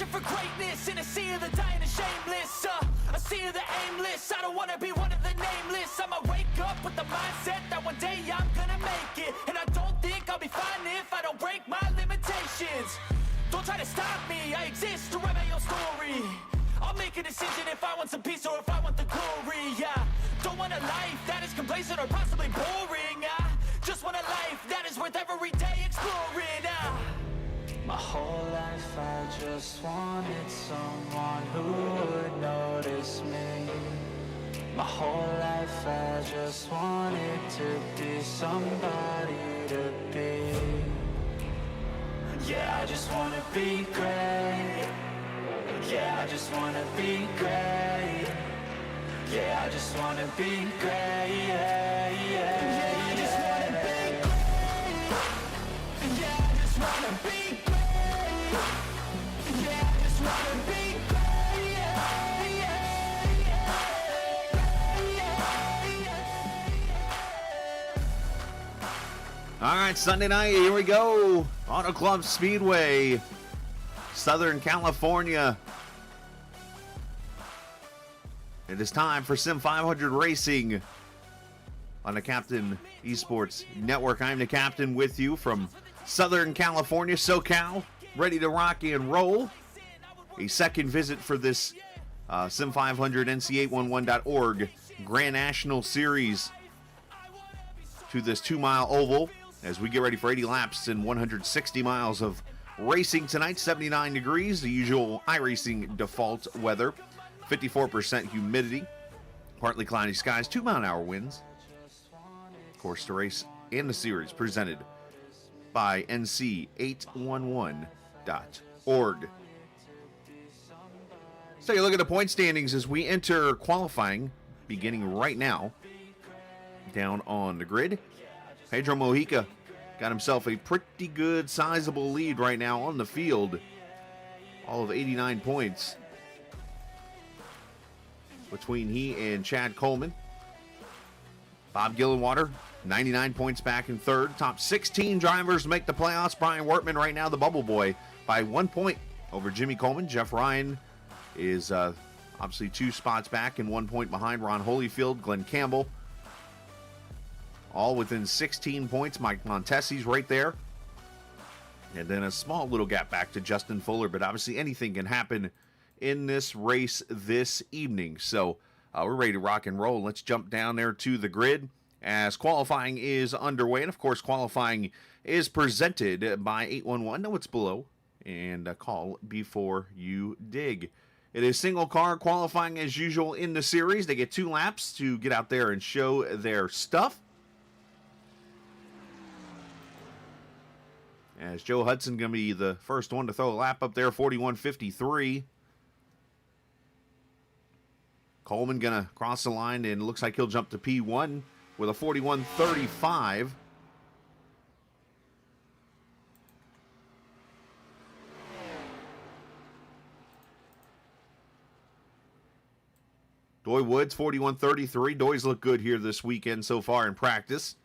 searching for greatness in a sea of the dying and shameless. A sea of the aimless. I don't wanna be one of the nameless. I'ma wake up with the mindset that one day I'm gonna make it. And I don't think I'll be fine if I don't break my limitations. Don't try to stop me, I exist to write my own story. I'll make a decision if I want some peace or if I want the glory. Yeah, don't want a life that is complacent or possibly boring. I just want a life that is worth every day exploring. My whole life I just wanted someone who would notice me. My whole life I just wanted to be somebody to be. Yeah, I just wanna be great. Yeah, I just wanna be great. Yeah, I just wanna be great. Yeah, yeah, I just wanna be great. Yeah, I just wanna be great. Yeah, I just wanna be great. Yeah, yeah, All right, Sunday night, here we go. Auto Club Speedway, Southern California. It is time for Sim500 Racing on the Captain Esports Network. I'm the Captain with you from Southern California, SoCal, ready to rock and roll. A second visit for this Sim500 NC811.org Grand National Series to this 2-mile oval as we get ready for 80 laps and 160 miles of racing tonight. 79 degrees, the usual iRacing default weather. 54% humidity, partly cloudy skies, 2-mile-an-hour winds. Of course, the race and the series presented by NC811.org. Let's take a look at the point standings as we enter qualifying, beginning right now. Down on the grid, Pedro Mojica got himself a pretty good, sizable lead right now on the field. All of 89 points between he and Chad Coleman. Bob Gillenwater, 99 points back in third. Top 16 drivers make the playoffs. Brian Wortman right now the bubble boy by 1 point over Jimmy Coleman. Jeff Ryan is obviously 2 spots back and 1 point behind Ron Holyfield. Glenn Campbell, all within 16 points. Mike Montesi's right there. And then a small little gap back to Justin Fuller. But obviously anything can happen in this race this evening. So we're ready to rock and roll. Let's jump down there to the grid as qualifying is underway. And of course, qualifying is presented by 811. Know what's below and call before you dig. It is single car qualifying as usual in the series. They get 2 laps to get out there and show their stuff. As Joe Hudson going to be the first one to throw a lap up there, 41.53. Coleman going to cross the line and looks like he'll jump to P1 with a 41.35. Doy Woods, 41.33. Doy's look good here this weekend so far in practice.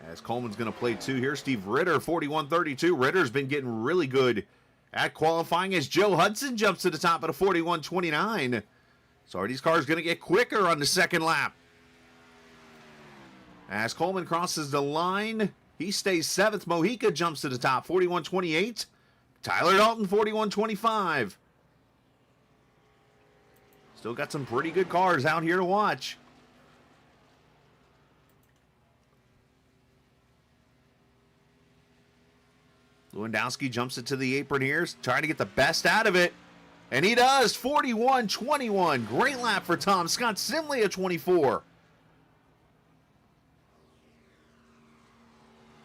As Coleman's going to play 2 here. Steve Ritter, 41.32. Ritter's been getting really good at qualifying as Joe Hudson jumps to the top at a 41.29. So are these cars going to get quicker on the second lap? As Coleman crosses the line, he stays 7th. Mojica jumps to the top, 41.28. Tyler Dalton, 41.25. Still got some pretty good cars out here to watch. Lewandowski jumps it to the apron here, trying to get the best out of it. And he does, 41.21. Great lap for Tom Scott. Simley at 24.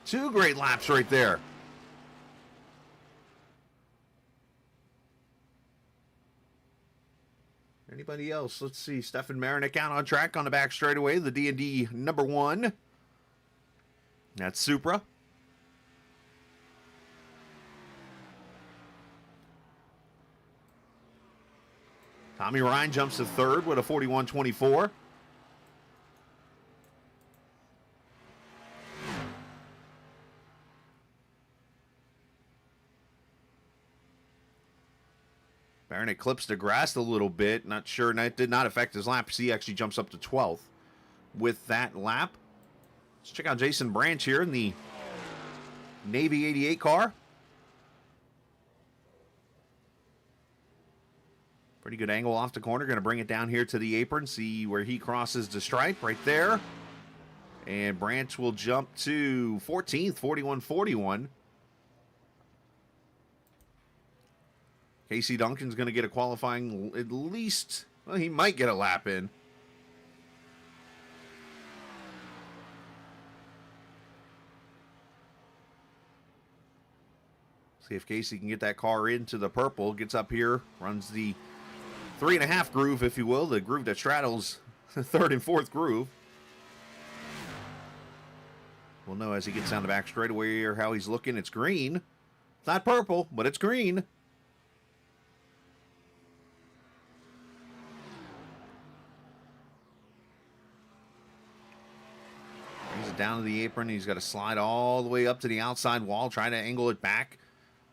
2 great laps right there. Anybody else? Let's see. Stefan Marinick out on track on the back straightaway. The D&D number 1. That's Supra. Tommy Ryan jumps to 3rd with a 41.24. Barrett clips the grass a little bit. Not sure, and that did not affect his lap. He actually jumps up to 12th with that lap. Let's check out Jason Branch here in the Navy 88 car. Pretty good angle off the corner. Going to bring it down here to the apron. See where he crosses the stripe right there. And Branch will jump to 14th, 41-41. Casey Duncan's going to get a qualifying at least. Well, he might get a lap in. See if Casey can get that car into the purple. Gets up here, runs the 3.5 groove, if you will, the groove that straddles the third and fourth groove. We'll know as he gets down the back straightaway here how he's looking. It's green. It's not purple, but it's green. Brings it down to the apron. He's got to slide all the way up to the outside wall, trying to angle it back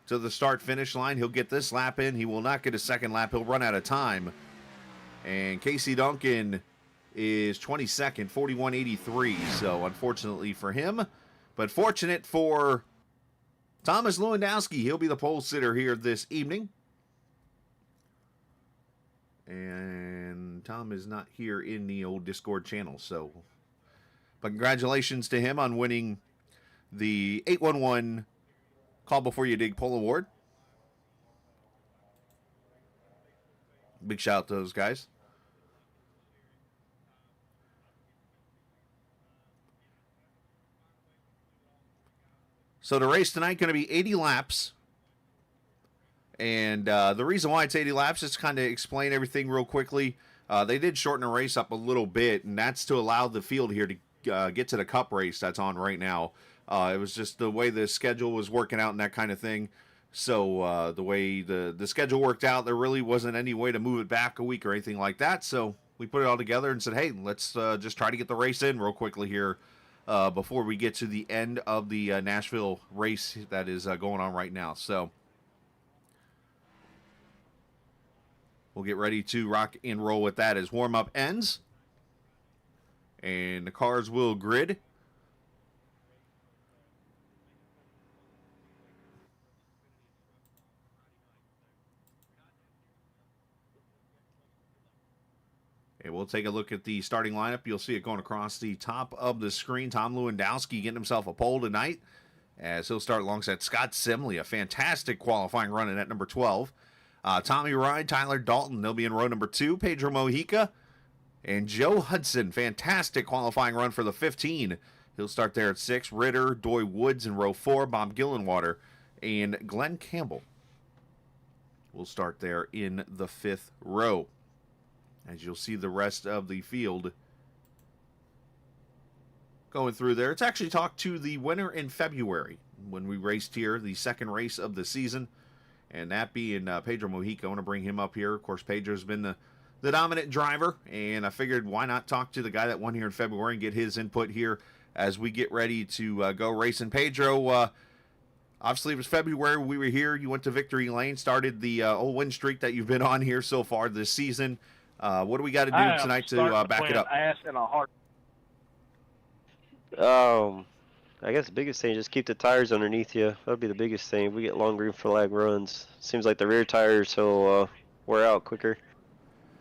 to the start-finish line. He'll get this lap in. He will not get a second lap. He'll run out of time. And Casey Duncan is 22nd, 41.83. So, unfortunately for him, but fortunate for Thomas Lewandowski. He'll be the pole sitter here this evening. And Tom is not here in the old Discord channel. So, but congratulations to him on winning the 811 Call Before You Dig Pole Award. Big shout out to those guys. So the race tonight going to be 80 laps. And the reason why it's 80 laps is to kind of explain everything real quickly. They did shorten the race up a little bit, and that's to allow the field here to get to the cup race that's on right now. It was just the way the schedule was working out and that kind of thing. So the way the schedule worked out, there really wasn't any way to move it back a week or anything like that. So we put it all together and said, hey, let's just try to get the race in real quickly here before we get to the end of the Nashville race that is going on right now. So we'll get ready to rock and roll with that as warm-up ends. And the cars will grid. And we'll take a look at the starting lineup. You'll see it going across the top of the screen. Tom Lewandowski getting himself a pole tonight, as he'll start alongside Scott Simley, a fantastic qualifying run in at number 12. Tommy Ride, Tyler Dalton, they'll be in row number 2. Pedro Mojica and Joe Hudson, fantastic qualifying run for the 15. He'll start there at 6. Ritter, Doy Woods in row 4. Bob Gillenwater and Glenn Campbell will start there in the 5th row. As you'll see the rest of the field going through there. It's actually talked to the winner in February when we raced here, the second race of the season. And that being Pedro Mojica. I want to bring him up here. Of course, Pedro's been the dominant driver. And I figured why not talk to the guy that won here in February and get his input here as we get ready to go racing. Pedro, obviously it was February. We were here. You went to Victory Lane, started the old win streak that you've been on here so far this season. What do we got to do tonight to back it up? Ass and a heart. I guess the biggest thing is just keep the tires underneath you. That would be the biggest thing. We get long green flag runs. Seems like the rear tires will wear out quicker.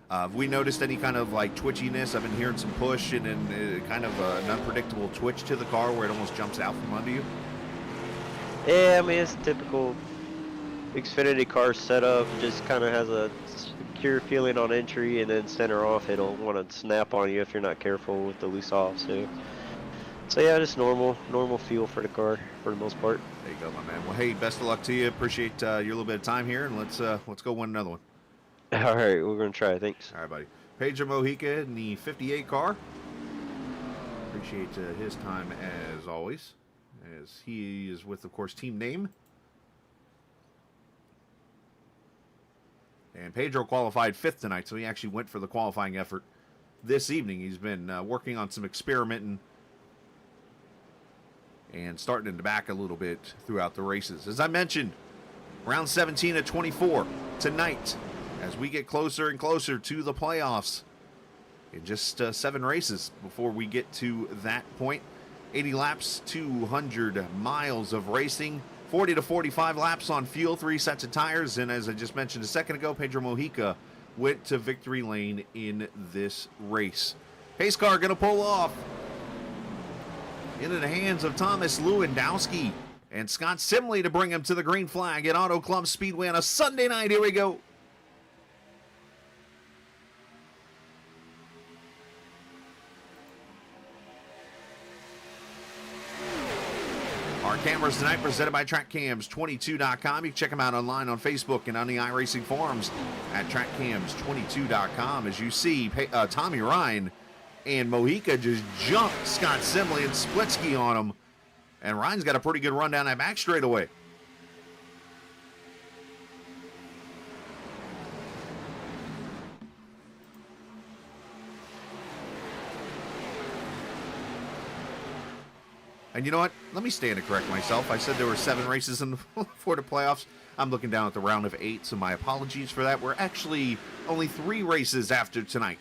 Have we noticed any kind of like twitchiness? I've been hearing some push and then kind of an unpredictable twitch to the car where it almost jumps out from under you. Yeah, I mean, it's typical Xfinity car setup. Just kind of has a secure feeling on entry, and then center off, it'll want to snap on you if you're not careful with the loose off. So yeah, just normal feel for the car for the most part. There you go, my man. Well, hey, best of luck to you. Appreciate your little bit of time here, and let's go win another one. All right, we're gonna try. Thanks. All right, buddy. Pedro Mojica in the 58 car. Appreciate his time as always, as he is with, of course, team name. And Pedro qualified 5th tonight, so he actually went for the qualifying effort this evening. He's been working on some experimenting and starting in the back a little bit throughout the races. As I mentioned, round 17 at 24 tonight as we get closer and closer to the playoffs. In just 7 races before we get to that point. 80 laps, 200 miles of racing, 40 to 45 laps on fuel, 3 sets of tires, and as I just mentioned a second ago, Pedro Mojica went to victory lane in this race. Pace car going to pull off into the hands of Thomas Lewandowski and Scott Simley to bring him to the green flag at Auto Club Speedway on a Sunday night. Here we go. Our cameras tonight presented by TrackCams22.com. You can check them out online on Facebook and on the iRacing forums at TrackCams22.com. As you see, Tommy Ryan and Mojica just jumped Scott Simley and split ski on him. And Ryan's got a pretty good run down that back straightaway. And you know what? Let me stand to correct myself. I said there were 7 races for the playoffs. I'm looking down at the round of 8, so my apologies for that. We're actually only 3 races after tonight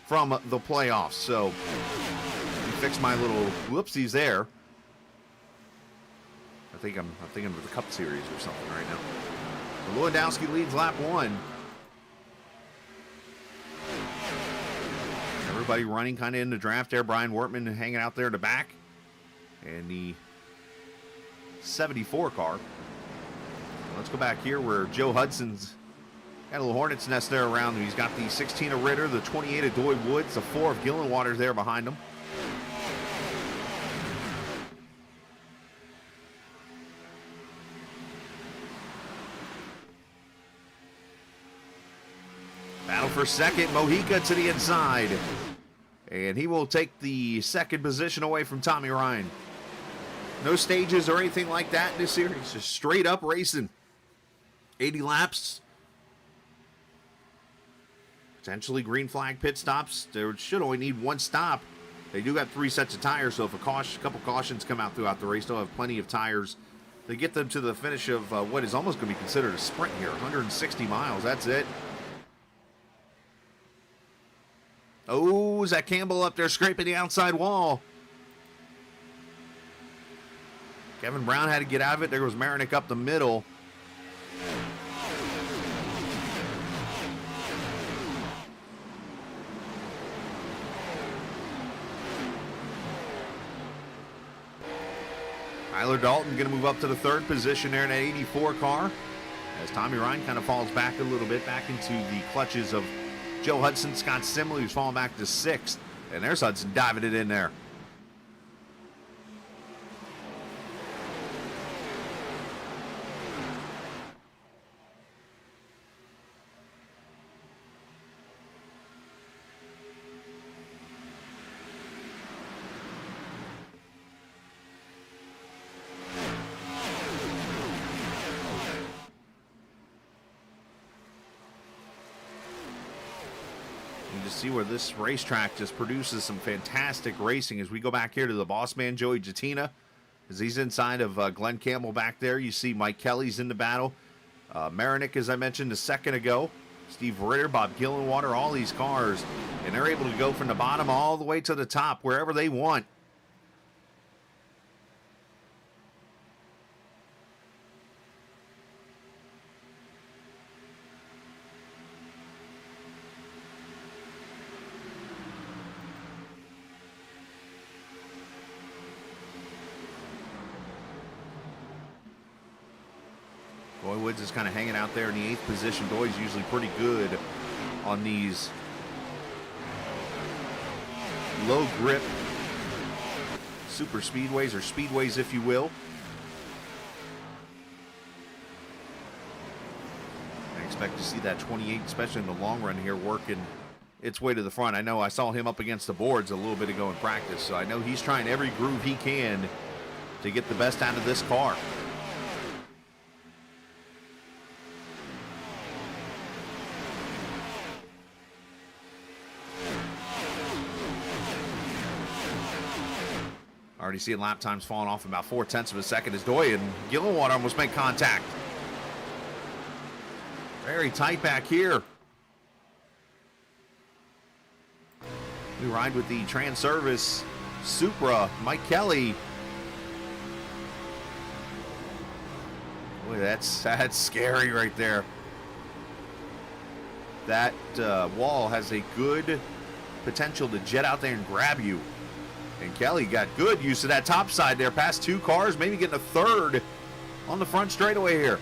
from the playoffs. So, let me fix my little whoopsies there. I think I'm thinking of the Cup Series or something right now. So Lewandowski leads lap 1. Everybody running kind of in the draft there. Brian Wortman hanging out there in the back. And the 74 car. Let's go back here where Joe Hudson's got a little hornet's nest there around him. He's got the 16 of Ritter, the 28 of Doy Woods, the 4 of Gillenwater there behind him. Battle for second, Mojica to the inside. And he will take the second position away from Tommy Ryan. No stages or anything like that in this series. Just straight up racing. 80 laps. Potentially green flag pit stops. They should only need 1 stop. They do have 3 sets of tires, so if a couple cautions come out throughout the race, they'll have plenty of tires to get them to the finish of what is almost going to be considered a sprint here. 160 miles, that's it. Oh, is that Campbell up there scraping the outside wall? Kevin Brown had to get out of it. There goes Marinick up the middle. Tyler Dalton going to move up to the 3rd position there in that 84 car. As Tommy Ryan kind of falls back a little bit, back into the clutches of Joe Hudson, Scott Simley, who's falling back to 6th. And there's Hudson diving it in there. To see where this racetrack just produces some fantastic racing. As we go back here to the boss man, Joey Jatina, as he's inside of Glenn Campbell back there. You see Mike Kelly's in the battle. Marinick, as I mentioned a second ago. Steve Ritter, Bob Gillenwater, all these cars. And they're able to go from the bottom all the way to the top, wherever they want. Doy Woods is kind of hanging out there in the 8th position. Doy's usually pretty good on these low grip super speedways, or speedways if you will. I expect to see that 28, especially in the long run here, working its way to the front. I know I saw him up against the boards a little bit ago in practice, so I know he's trying every groove he can to get the best out of this car. Already seeing lap times falling off about 0.4 of a second as Doy and Gillenwater almost make contact. Very tight back here. We ride with the Trans-Service Supra, Mike Kelly. Boy, that's scary right there. That wall has a good potential to jet out there and grab you. And Kelly got good use of that top side there, past 2 cars, maybe getting a third on the front straightaway here.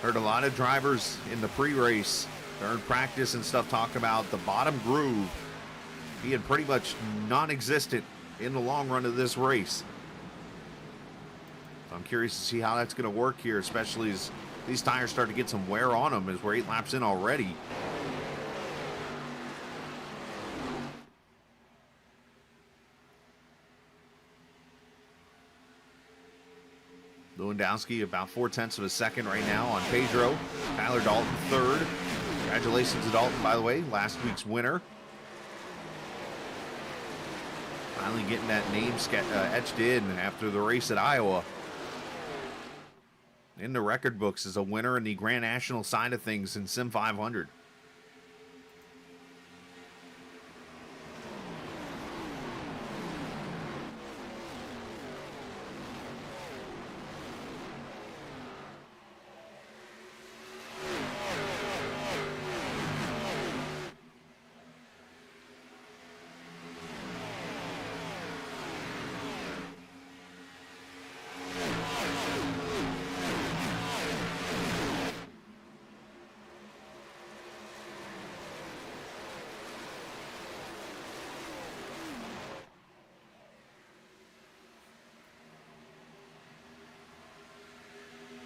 Heard a lot of drivers in the pre-race during practice and stuff talk about the bottom groove being pretty much non-existent in the long run of this race. So I'm curious to see how that's going to work here, especially as these tires start to get some wear on them, as we're 8 laps in already. Lewandowski about 0.4 of a second right now on Pedro. Tyler Dalton third. Congratulations to Dalton, by the way, last week's winner. Finally getting that name etched in after the race at Iowa. In the record books as a winner in the Grand National side of things in Sim 500.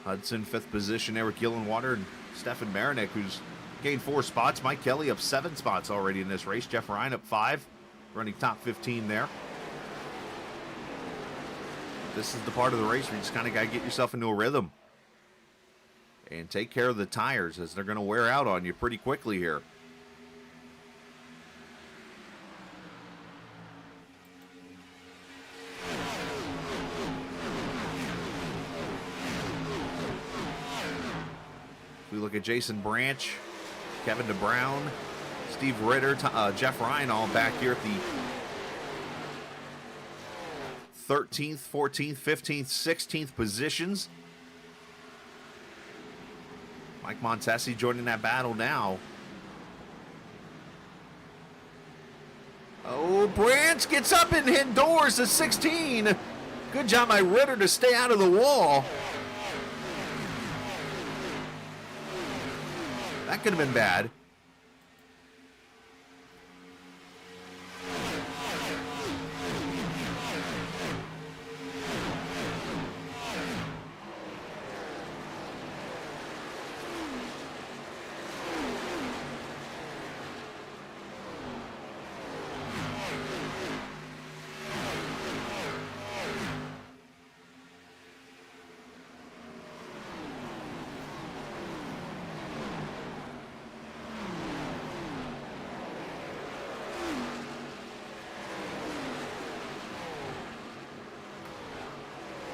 Hudson, 5th position, Eric Gillenwater and Stefan Marinik, who's gained 4 spots. Mike Kelly up 7 spots already in this race. Jeff Ryan up 5, running top 15 there. This is the part of the race where you just kind of got to get yourself into a rhythm and take care of the tires, as they're going to wear out on you pretty quickly here. We look at Jason Branch, Kevin DeBrown, Steve Ritter, Jeff Ryan, all back here at the 13th, 14th, 15th, 16th positions. Mike Montesi joining that battle now. Oh, Branch gets up and hit doors to 16. Good job by Ritter to stay out of the wall. That could have been bad.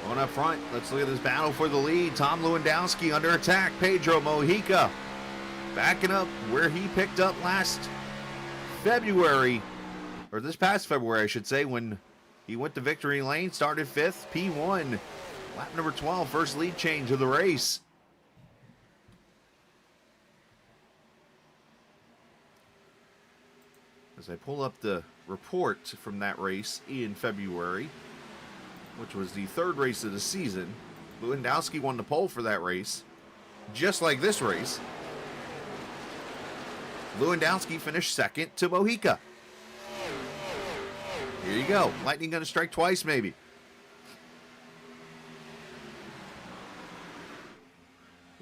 Going up front, let's look at this battle for the lead. Tom Lewandowski under attack. Pedro Mojica backing up where he picked up last February, or this past February, I should say, when he went to victory lane, started 5th, P1, lap number 12, first lead change of the race. As I pull up the report from that race in February, which was the 3rd race of the season, Lewandowski won the pole for that race, just like this race. Lewandowski finished 2nd to Mojica. Here you go. Lightning going to strike twice, maybe.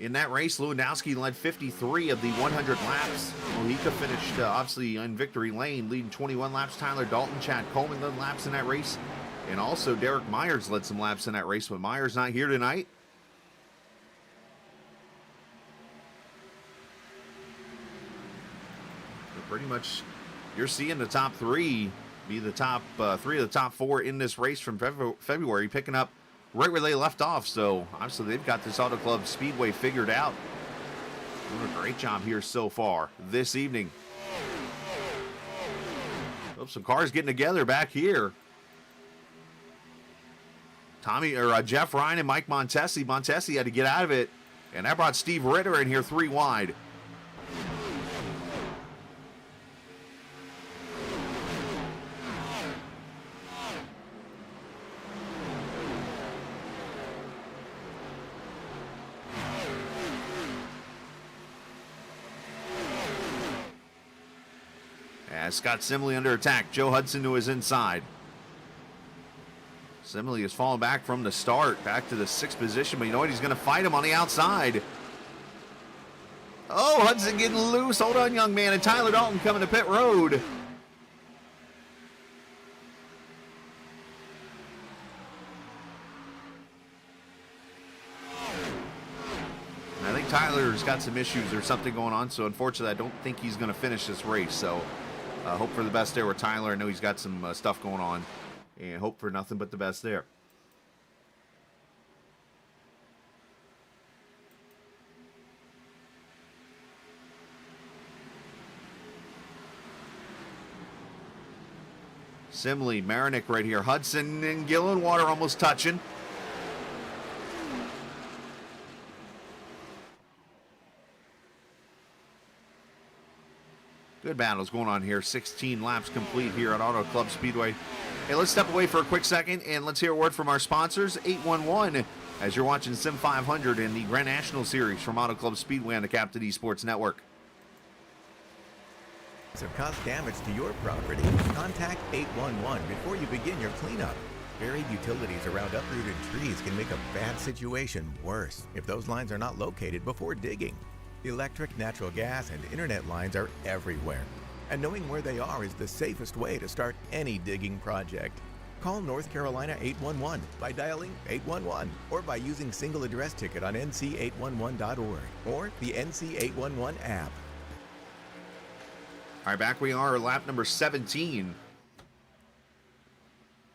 In that race, Lewandowski led 53 of the 100 laps. Mojica finished, obviously, in victory lane, leading 21 laps. Tyler Dalton, Chad Coleman led laps in that race. And also, Derek Myers led some laps in that race, but Myers not here tonight. So pretty much you're seeing the top three be the top three of the top four in this race from February, picking up right where they left off. So obviously they've got this Auto Club Speedway figured out. Doing a great job here so far this evening. Oh, some cars getting together back here. Jeff Ryan and Mike Montesi. Montesi had to get out of it, and that brought Steve Ritter in here 3 wide. As Scott Simley under attack, Joe Hudson to his inside. Simley has fallen back from the start, back to the 6th position, but you know what? He's going to fight him on the outside. Oh, Hudson getting loose. Hold on, young man. And Tyler Dalton coming to pit road. I think Tyler's got some issues or something going on, so unfortunately I don't think he's going to finish this race. So hope for the best there with Tyler. I know he's got some stuff going on, and hope for nothing but the best there. Simley, Marinick right here. Hudson and Gillenwater almost touching. Good battles going on here. 16 laps complete here at Auto Club Speedway. Hey, let's step away for a quick second and let's hear a word from our sponsors, 811, as you're watching Sim500 in the Grand National Series from Auto Club Speedway on the Captain Esports Network. Have caused damage to your property, contact 811 before you begin your cleanup. Buried utilities around uprooted trees can make a bad situation worse if those lines are not located before digging. Electric, natural gas, and internet lines are everywhere, and knowing where they are is the safest way to start any digging project. Call North Carolina 811 by dialing 811 or by using single address ticket on NC811.org or the NC811 app. All right, back we are, lap number 17.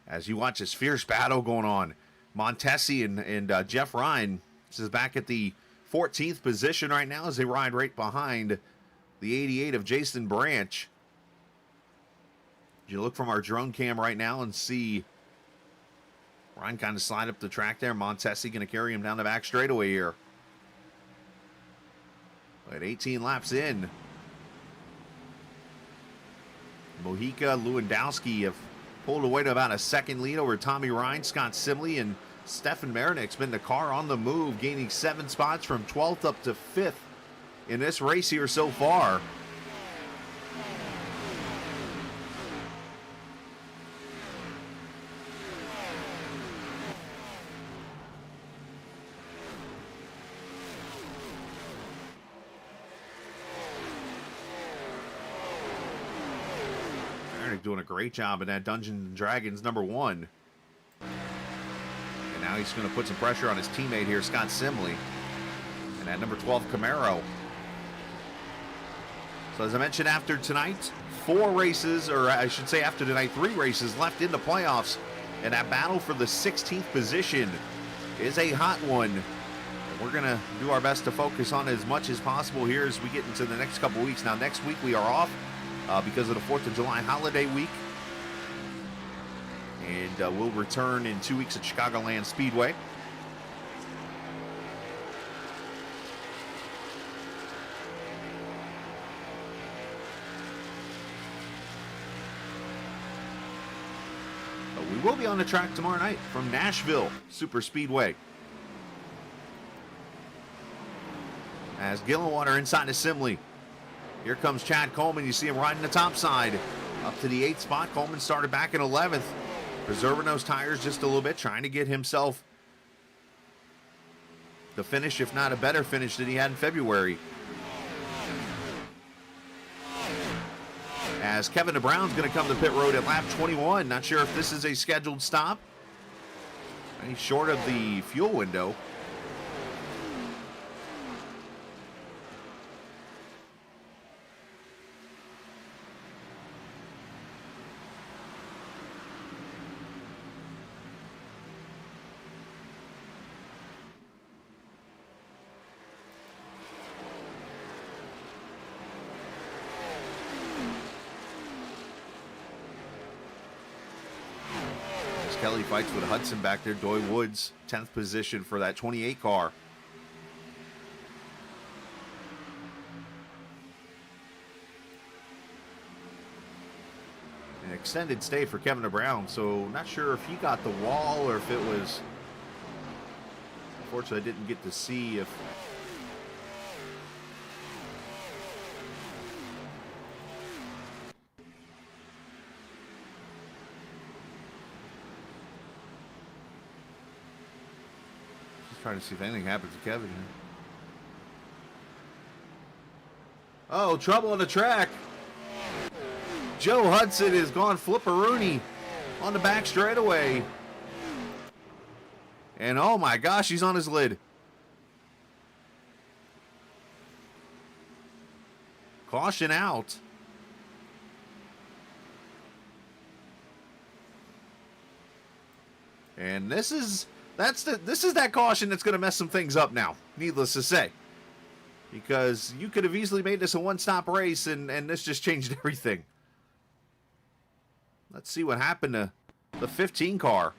As you watch this fierce battle going on, Montesi and Jeff Ryan. This is back at the 14th position right now as they ride right behind the 88 of Jason Branch. You look from our drone cam right now and see Ryan kind of slide up the track there. Montesi going to carry him down the back straightaway here. At 18 laps in, Mojica, Lewandowski have pulled away to about a second lead over Tommy Ryan, Scott Simley, and Stefan Marinick's been the car on the move, gaining 7 spots from 12th up to 5th in this race here so far. Marinick doing a great job in that Dungeons & Dragons #1. And now he's going to put some pressure on his teammate here, Scott Simley. And that number 12 Camaro. So as I mentioned, after tonight, 4 races, or I should say after tonight, 3 races left in the playoffs. And that battle for the 16th position is a hot one. And we're going to do our best to focus on as much as possible here as we get into the next couple weeks. Now, next week we are off because of the 4th of July holiday week. And we'll return in 2 weeks at Chicagoland Speedway. But we will be on the track tomorrow night from Nashville Super Speedway. As Gillenwater inside of Simley. Here comes Chad Coleman. You see him riding the top side. Up to the 8th spot. Coleman started back in 11th. Preserving those tires just a little bit, trying to get himself the finish, if not a better finish than he had in February. As Kevin DeBrown's going to come to pit road at lap 21. Not sure if this is a scheduled stop. He's short of the fuel window. As Kelly fights with Hudson back there. Doy Woods, 10th position for that 28 car. An extended stay for Kevin Brown, so not sure if he got the wall or if it was... Unfortunately, I didn't get to see if... Just trying to see if anything happens to Kevin here. Oh, trouble on the track. Joe Hudson has gone flipperoonie on the back straightaway. And oh my gosh, he's on his lid. Caution out. And this is that caution that's going to mess some things up now, needless to say. Because you could have easily made this a one-stop race, and this just changed everything. Let's see what happened to the 15 car.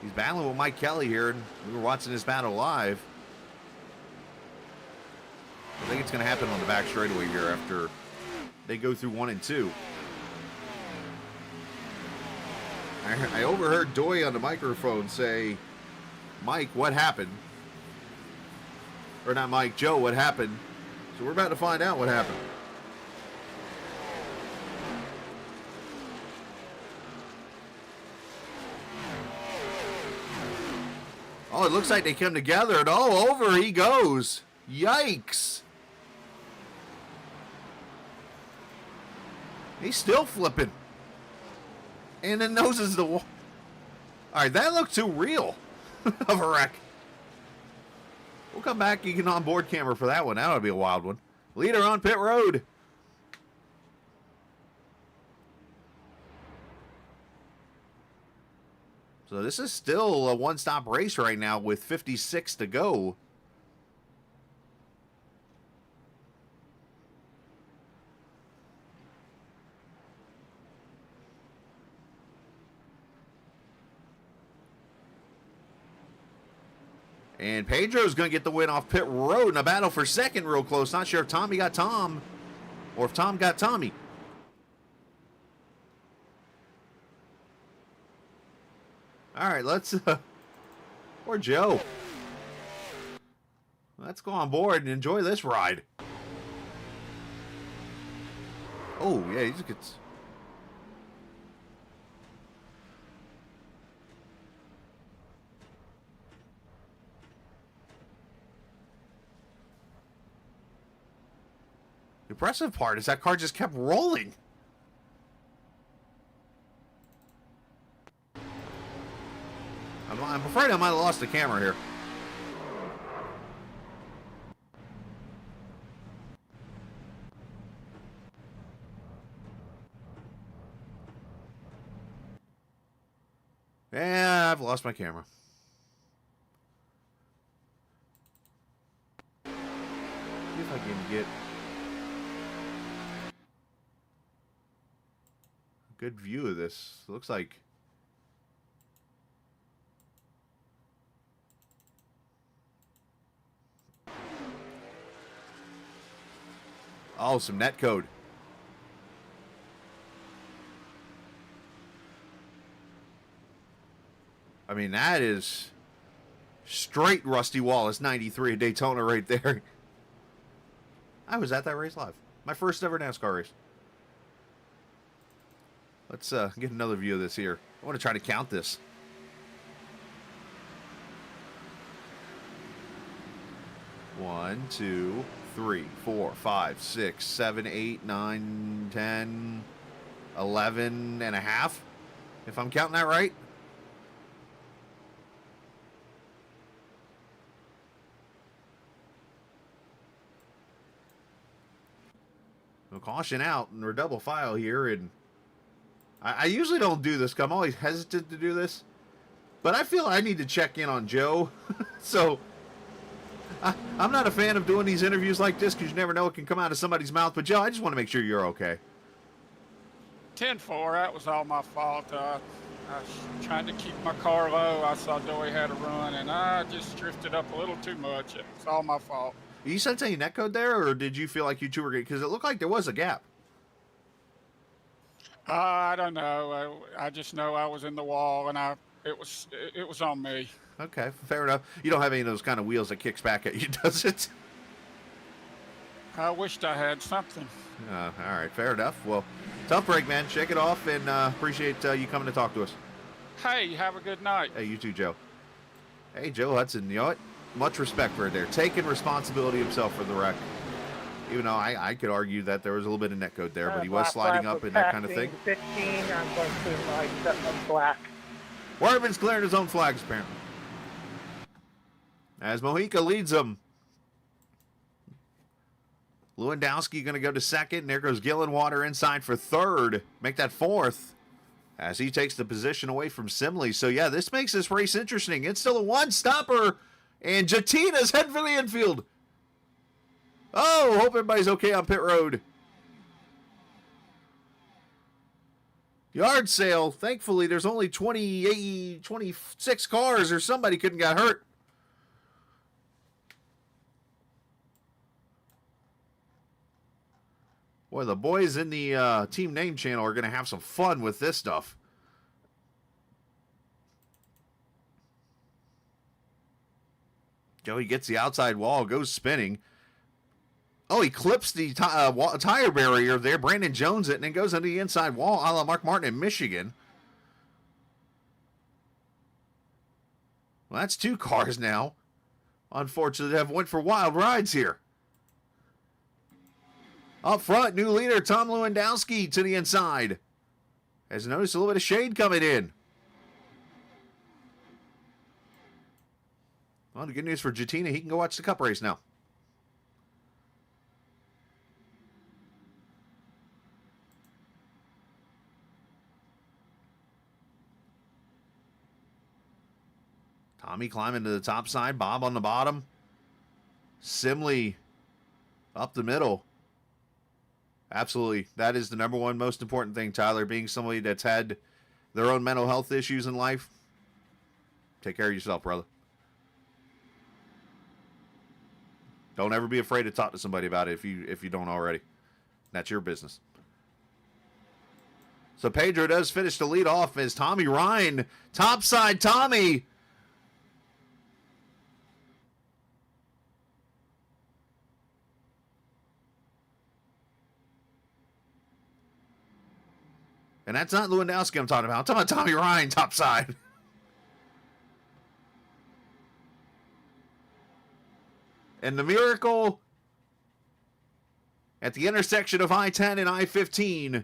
He's battling with Mike Kelly here, and we were watching this battle live. I think it's going to happen on the back straightaway here after they go through 1 and 2. I overheard Doy on the microphone say, Mike, what happened? Or not Mike, Joe, what happened? So we're about to find out what happened. Oh, it looks like they come together, and oh, over he goes. Yikes. He's still flipping. And then noses the wall. All right, that looked too real of a wreck. We'll come back. You can on-board camera for that one. That would be a wild one. Leader on pit road. So this is still a one-stop race right now with 56 to go. And Pedro's going to get the win off pit road in a battle for second real close. Not sure if Tommy got Tom or if Tom got Tommy. All right, let's... Poor Joe. Let's go on board and enjoy this ride. Oh, yeah, he just gets... The impressive part is that car just kept rolling. I'm afraid I might have lost the camera here. Yeah, I've lost my camera. See if I can get a good view of this. Looks like some net code. I mean, that is straight Rusty Wallace 93 at Daytona right there. I was at that race live. My first ever NASCAR race. Let's get another view of this here. I want to try to count this. One, 2, 3, 4, 5, 6, 7, 8, 9, 10, 11 and a half. If I'm counting that right. No caution out, and we're double file here, and I usually don't do this. I'm always hesitant to do this, but I feel I need to check in on Joe. So I'm not a fan of doing these interviews like this because you never know what can come out of somebody's mouth. But Joe, I just want to make sure you're okay. 10-4. That was all my fault. I was trying to keep my car low. I saw Dowie had a run, and I just drifted up a little too much. It's all my fault. You sent any netcode there, or did you feel like you two were good? Because it looked like there was a gap. I don't know. I just know I was in the wall, and it was on me. Okay, fair enough. You don't have any of those kind of wheels that kicks back at you, does it? I wished I had something. All right, fair enough. Well, tough break, man. Shake it off, and appreciate you coming to talk to us. Hey, have a good night. Hey, you too, Joe. Hey, Joe Hudson, you know what? Much respect for it there. Taking responsibility himself for the wreck. Even though I could argue that there was a little bit of netcode there, but he was sliding up and that kind of thing. 15, I'm going to like set up black. Worman's clearing his own flags, apparently. As Mojica leads them. Lewandowski going to go to second. And there goes Gillenwater inside for third. Make that fourth. As he takes the position away from Simley. So, yeah, this makes this race interesting. It's still a one-stopper. And Jatina's heading for the infield. Oh, hope everybody's okay on pit road. Yard sale. Thankfully, there's only 26 cars or somebody couldn't get hurt. Boy, the boys in the team name channel are going to have some fun with this stuff. Joey gets the outside wall, goes spinning. Oh, he clips the tire barrier there. Brandon Jones it, and then goes under the inside wall, a la Mark Martin in Michigan. Well, that's two cars now. Unfortunately, have went for wild rides here. Up front, new leader Tom Lewandowski to the inside. Has noticed a little bit of shade coming in. Well, the good news for Jatina, he can go watch the Cup race now. Tommy climbing to the top side, Bob on the bottom. Simley up the middle. Absolutely. That is the number one most important thing, Tyler, being somebody that's had their own mental health issues in life. Take care of yourself, brother. Don't ever be afraid to talk to somebody about it if you don't already. That's your business. So Pedro does finish the lead off as Tommy Ryan, topside Tommy. And that's not Lewandowski I'm talking about. I'm talking about Tommy Ryan, topside. And the miracle at the intersection of I-10 and I-15,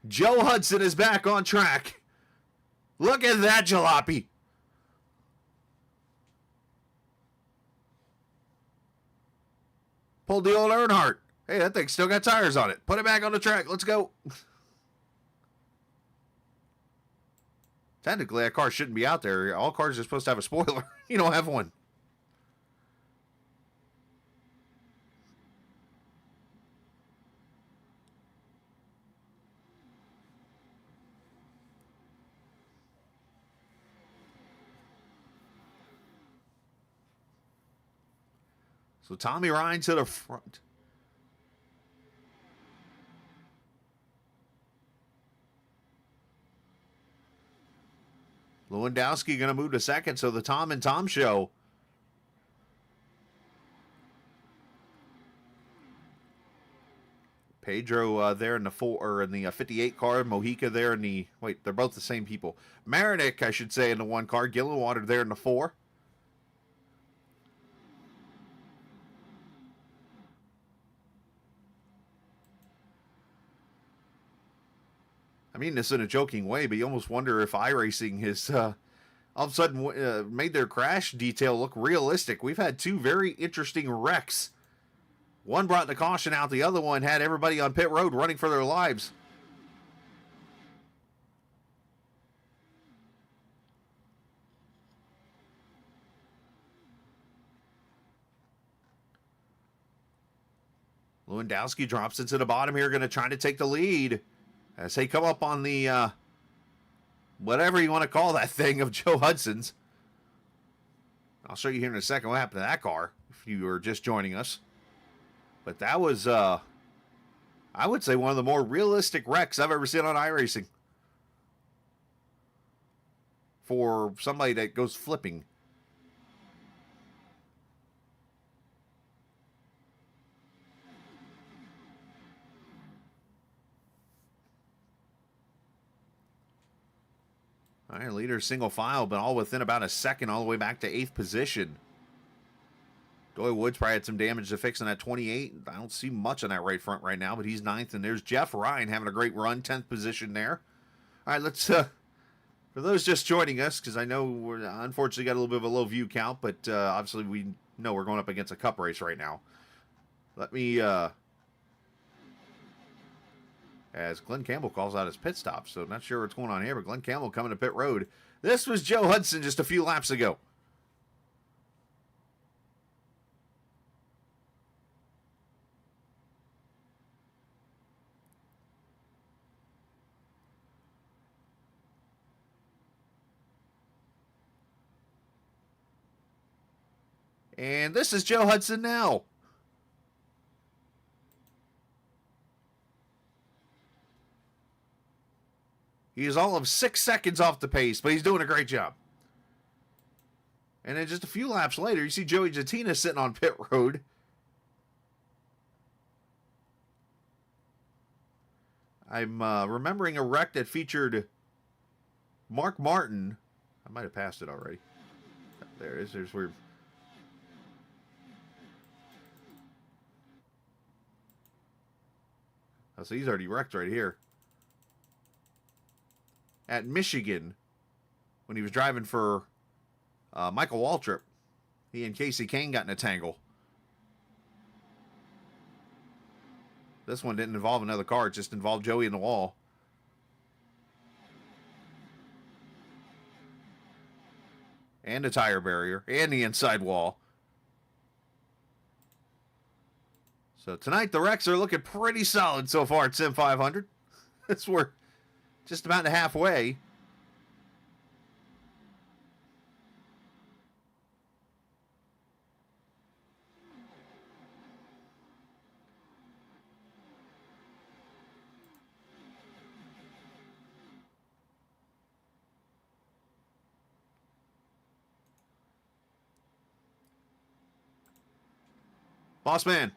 Joe Hudson is back on track. Look at that jalopy. Pulled the old Earnhardt. Hey, that thing still got tires on it. Put it back on the track. Let's go. Technically, that car shouldn't be out there. All cars are supposed to have a spoiler. You don't have one. So Tommy Ryan to the front. Lewandowski going to move to second, so the Tom and Tom show. Pedro there in the 58 car. Mojica there in the, wait, they're both the same people. Marinick, I should say, in the 1 car. Gillenwater there in the 4. I mean this in a joking way, but you almost wonder if iRacing has all of a sudden made their crash detail look realistic. We've had 2 very interesting wrecks. One brought the caution out, the other one had everybody on pit road running for their lives. Lewandowski drops into the bottom here, going to try to take the lead. as they come up on the, whatever you want to call that thing of Joe Hudson's. I'll show you here in a second what happened to that car, if you were just joining us. But that was, I would say, one of the more realistic wrecks I've ever seen on iRacing. For somebody that goes flipping. All right, leader single file, but all within about a second, all the way back to 8th position. Doyle Woods probably had some damage to fix on that 28. I don't see much on that right front right now, but he's 9th. And there's Jeff Ryan having a great run, 10th position there. All right, let's, for those just joining us, because I know we're unfortunately got a little bit of a low view count, but obviously we know we're going up against a cup race right now. Let me, as Glenn Campbell calls out his pit stop, so not sure what's going on here, but Glenn Campbell coming to pit road. This was Joe Hudson just a few laps ago. And this is Joe Hudson now. He is all of 6 seconds off the pace, but he's doing a great job. And then just a few laps later, you see Joey Jatina sitting on pit road. I'm remembering a wreck that featured Mark Martin. I might have passed it already. There it is. There's where... Oh, so he's already wrecked right here. At Michigan, when he was driving for Michael Waltrip, he and Casey Kane got in a tangle. This one didn't involve another car. It just involved Joey in the wall. And a tire barrier. And the inside wall. So tonight, the wrecks are looking pretty solid so far at Sim 500. We're just about halfway. Boss man.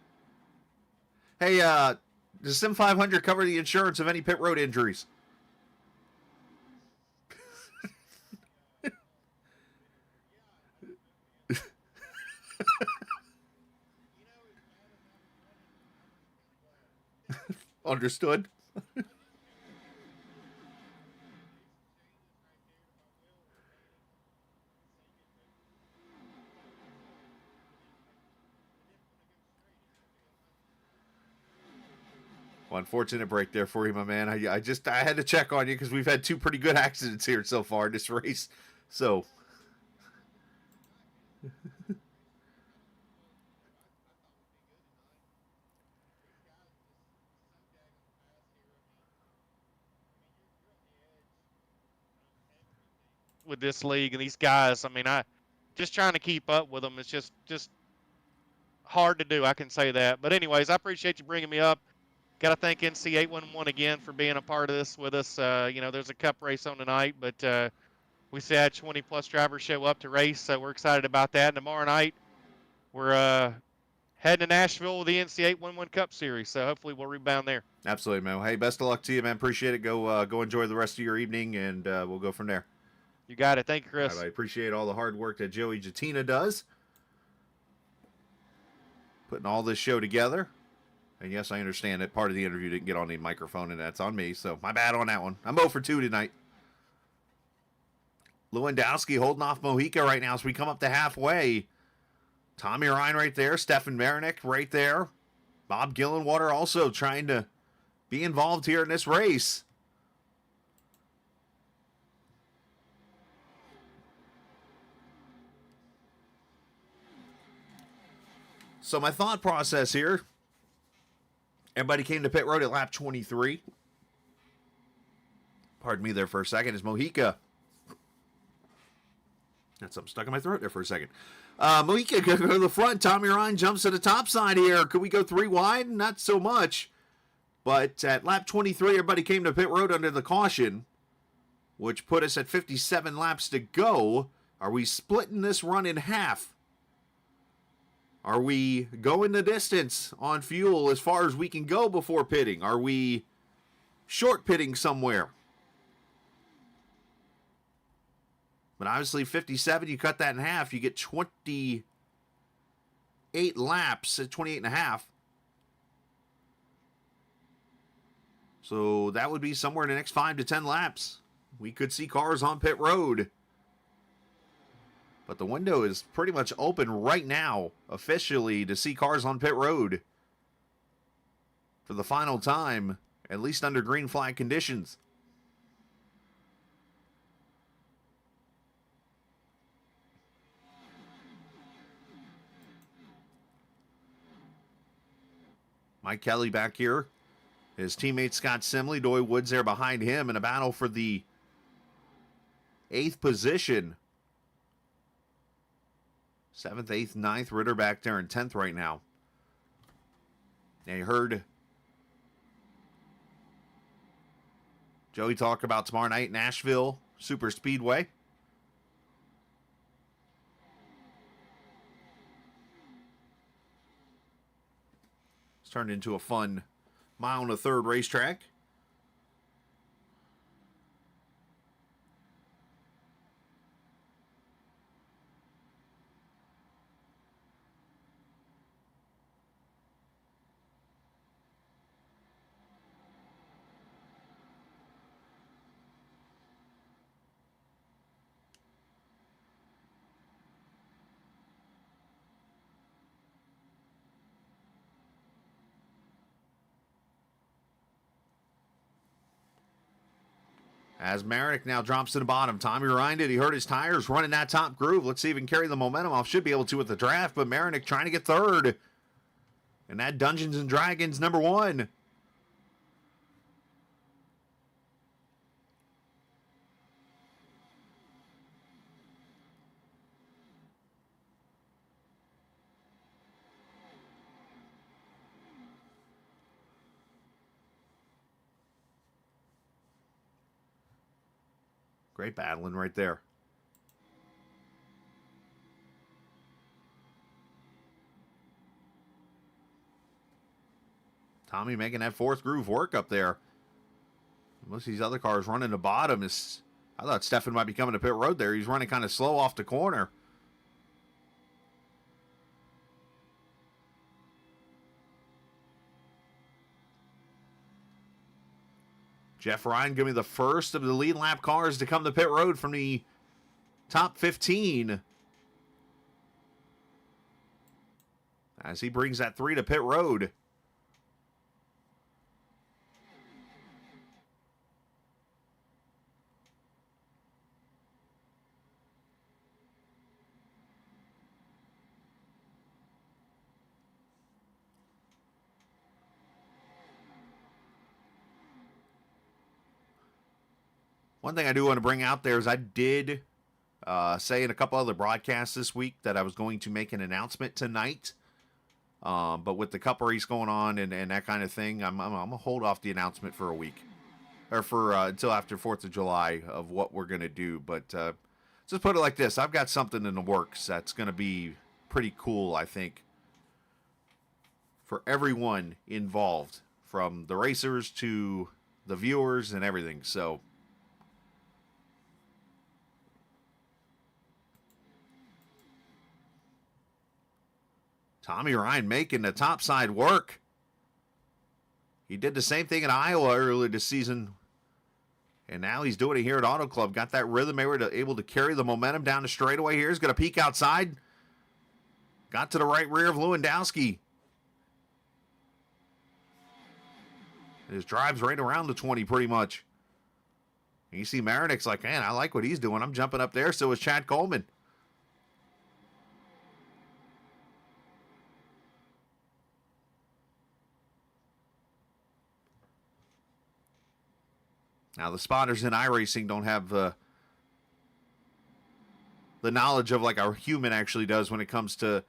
Hey, does Sim 500 cover the insurance of any pit road injuries? Understood. Well, unfortunate break there for you, my man. I had to check on you because we've had 2 pretty good accidents here so far in this race. So. With this league and these guys, I mean, I just trying to keep up with them. It's just hard to do. I can say that. But anyways, I appreciate you bringing me up. Got to thank NC811 again for being a part of this with us. There's a cup race on tonight, but we had 20-plus drivers show up to race, so we're excited about that. And tomorrow night, we're heading to Nashville with the NC811 Cup Series, so hopefully we'll rebound there. Absolutely, man. Hey, best of luck to you, man. Appreciate it. Go enjoy the rest of your evening, and we'll go from there. You got it. Thank you, Chris. I appreciate all the hard work that Joey Jatina does. Putting all this show together. And yes, I understand that part of the interview didn't get on the microphone, and that's on me, so my bad on that one. I'm 0 for 2 tonight. Lewandowski holding off Mojica right now as we come up to halfway. Tommy Ryan right there. Stefan Marinik right there. Bob Gillenwater also trying to be involved here in this race. So my thought process here, everybody came to pit road at lap 23. Pardon me there for a second. Is Mojica. Got something stuck in my throat there for a second. Mojica go to the front. Tommy Ryan jumps to the top side here. Could we go 3 wide? Not so much. But at lap 23, everybody came to pit road under the caution, which put us at 57 laps to go. Are we splitting this run in half? Are we going the distance on fuel as far as we can go before pitting? Are we short pitting somewhere? But obviously 57, you cut that in half, you get 28 laps at 28 and a half. So that would be somewhere in the next 5 to 10 laps. We could see cars on pit road. But the window is pretty much open right now, officially, to see cars on pit road for the final time, at least under green flag conditions. Mike Kelly back here. His teammate Scott Simley, Doy Woods there behind him in a battle for the 8th position. 7th, 8th, 9th. Ritter back there in 10th right now. Now you heard Joey talk about tomorrow night, Nashville Super Speedway. It's turned into a fun mile and a third racetrack. As Merrick now drops to the bottom. Tommy Ryan, did he hurt his tires running that top groove? Let's see if he can carry the momentum off. Should be able to with the draft, but Merrick trying to get third. And that Dungeons and Dragons #1. Great battling right there. Tommy making that 4th groove work up there. Most of these other cars running the bottom. I thought Stefan might be coming to pit road there. He's running kind of slow off the corner. Jeff Ryan giving me the first of the lead lap cars to come to pit road from the top 15. As he brings that 3 to pit road. One thing I do want to bring out there is I did say in a couple other broadcasts this week that I was going to make an announcement tonight. But with the Cup race going on and that kind of thing, I'm going to hold off the announcement for a week. Or for until after 4th of July of what we're going to do. But just put it like this. I've got something in the works that's going to be pretty cool, I think, for everyone involved. From the racers to the viewers and everything. So Tommy Ryan making the top side work. He did the same thing in Iowa earlier this season. And now he's doing it here at Auto Club. Got that rhythm able to carry the momentum down the straightaway here. He's going to peek outside. Got to the right rear of Lewandowski. His drive's right around the 20 pretty much. And you see Marinek's like, man, I like what he's doing. I'm jumping up there. So is Chad Coleman. Now, the spotters in iRacing don't have the knowledge of like our human actually does when it comes to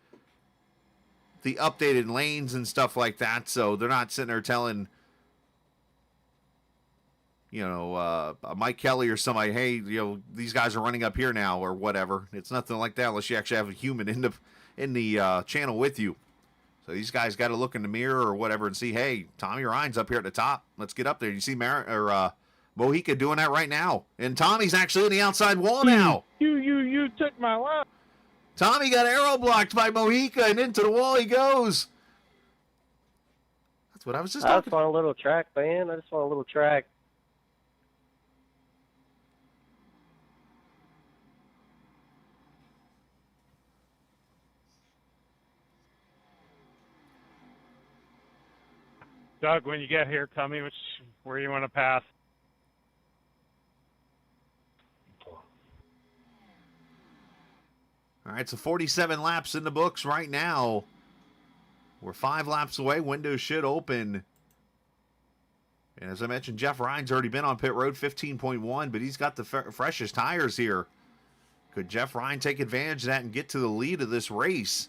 the updated lanes and stuff like that. So they're not sitting there telling, Mike Kelly or somebody, hey, these guys are running up here now or whatever. It's nothing like that unless you actually have a human in the channel with you. So these guys got to look in the mirror or whatever and see, hey, Tommy Ryan's up here at the top. Let's get up there. You see Mojica doing that right now. And Tommy's actually in the outside wall now. You took my line. Tommy got arrow blocked by Mojica, and into the wall he goes. That's what I was just talking about. I just want a little track, man. I just want a little track. Doug, when you get here, tell me where you want to pass. All right, so 47 laps in the books right now. We're 5 laps away. Windows should open. And as I mentioned, Jeff Ryan's already been on pit road, 15.1, but he's got the freshest tires here. Could Jeff Ryan take advantage of that and get to the lead of this race?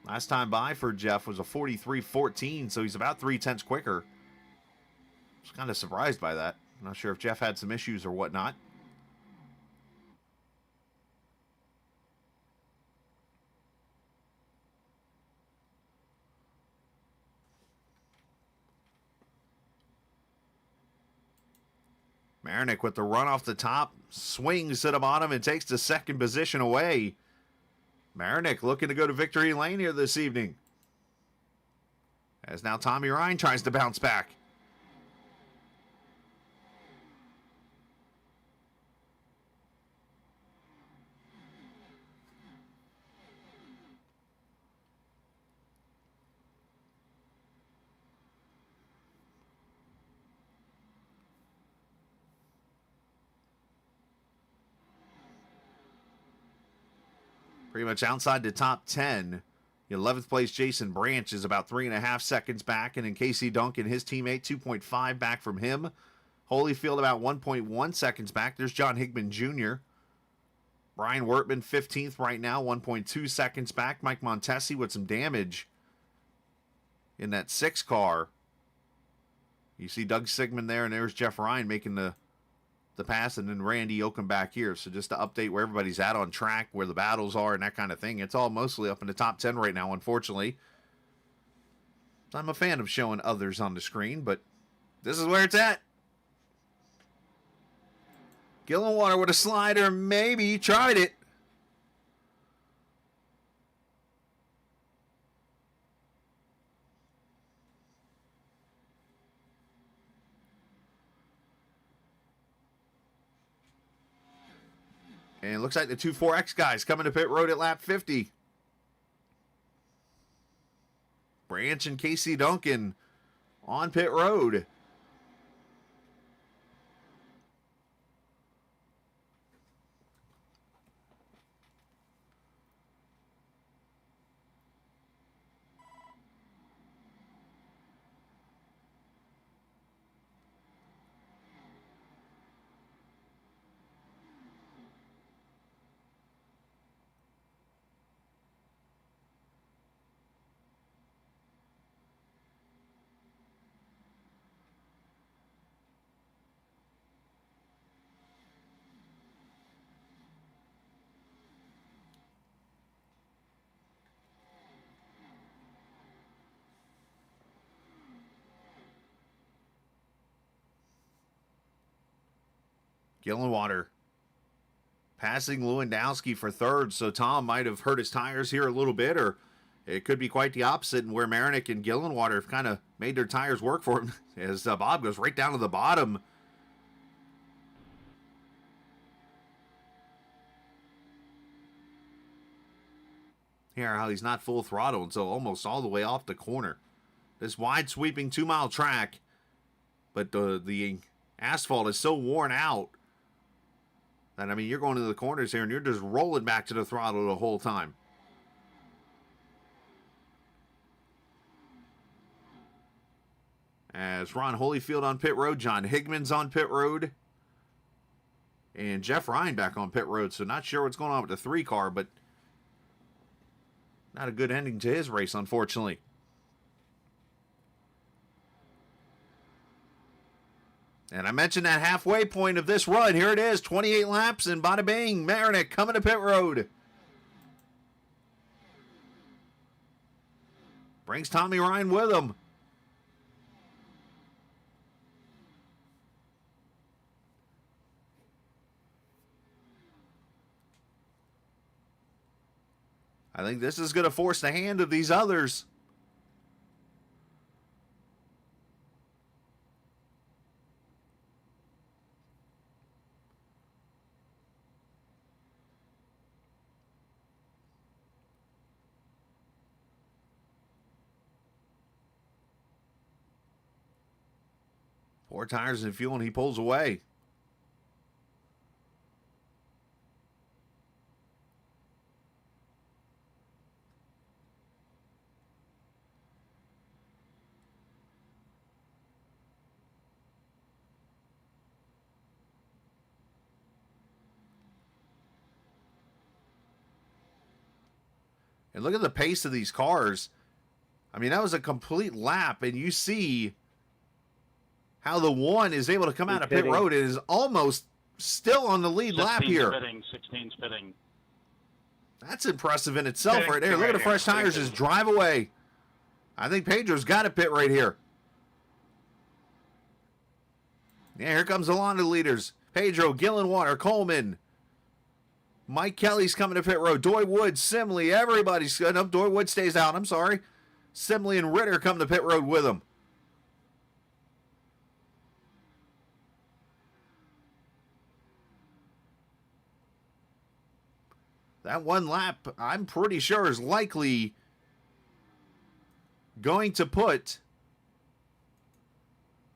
Last time by for Jeff was a 43.14, so he's about 0.3 quicker. I was kind of surprised by that. I'm not sure if Jeff had some issues or whatnot. Marinick with the run off the top, swings to the bottom and takes the second position away. Marinick looking to go to victory lane here this evening. As now Tommy Ryan tries to bounce back. Pretty much outside the top 10. The 11th place Jason Branch is about 3.5 seconds back. And then Casey Duncan, his teammate, 2.5 back from him. Holyfield about 1.1 seconds back. There's John Hickman Jr. Brian Wertman, 15th right now, 1.2 seconds back. Mike Montesi with some damage in that 6 car. You see Doug Sigmund there, and there's Jeff Ryan making the pass, and then Randy Oakham back here. So just to update where everybody's at on track, where the battles are, and that kind of thing. It's all mostly up in the top 10 right now, unfortunately. I'm a fan of showing others on the screen, but this is where it's at. Gillenwater with a slider, maybe tried it. And it looks like the 2-4X guys coming to pit road at lap 50. Branch and Casey Duncan on pit road. Gillenwater passing Lewandowski for third, so Tom might have hurt his tires here a little bit, or it could be quite the opposite, and where Marinick and Gillenwater have kind of made their tires work for him as Bob goes right down to the bottom. Here, how he's not full throttle until almost all the way off the corner. This wide sweeping 2-mile track, but the asphalt is so worn out that, I mean, you're going into the corners here and you're just rolling back to the throttle the whole time. As Ron Holyfield on pit road, John Higman's on pit road, and Jeff Ryan back on pit road. So not sure what's going on with the 3 car, but not a good ending to his race, unfortunately. And I mentioned that halfway point of this run. Here it is, 28 laps, and bada bing, Marinik coming to pit road. Brings Tommy Ryan with him. I think this is going to force the hand of these others. Four tires and fuel, and he pulls away. And look at the pace of these cars. I mean, that was a complete lap, and you see how the 1 is able to come out of pit road. It is almost still on the lead lap here. 16 spitting. That's impressive in itself right there. Look at the fresh tires just drive away. I think Pedro's got a pit right here. Yeah, here comes the line of leaders. Pedro, Gillenwater, Coleman. Mike Kelly's coming to pit road. Doy Wood, Simley, everybody's good. No, Doy Wood stays out. I'm sorry. Simley and Ritter come to pit road with him. That 1 lap, I'm pretty sure, is likely going to put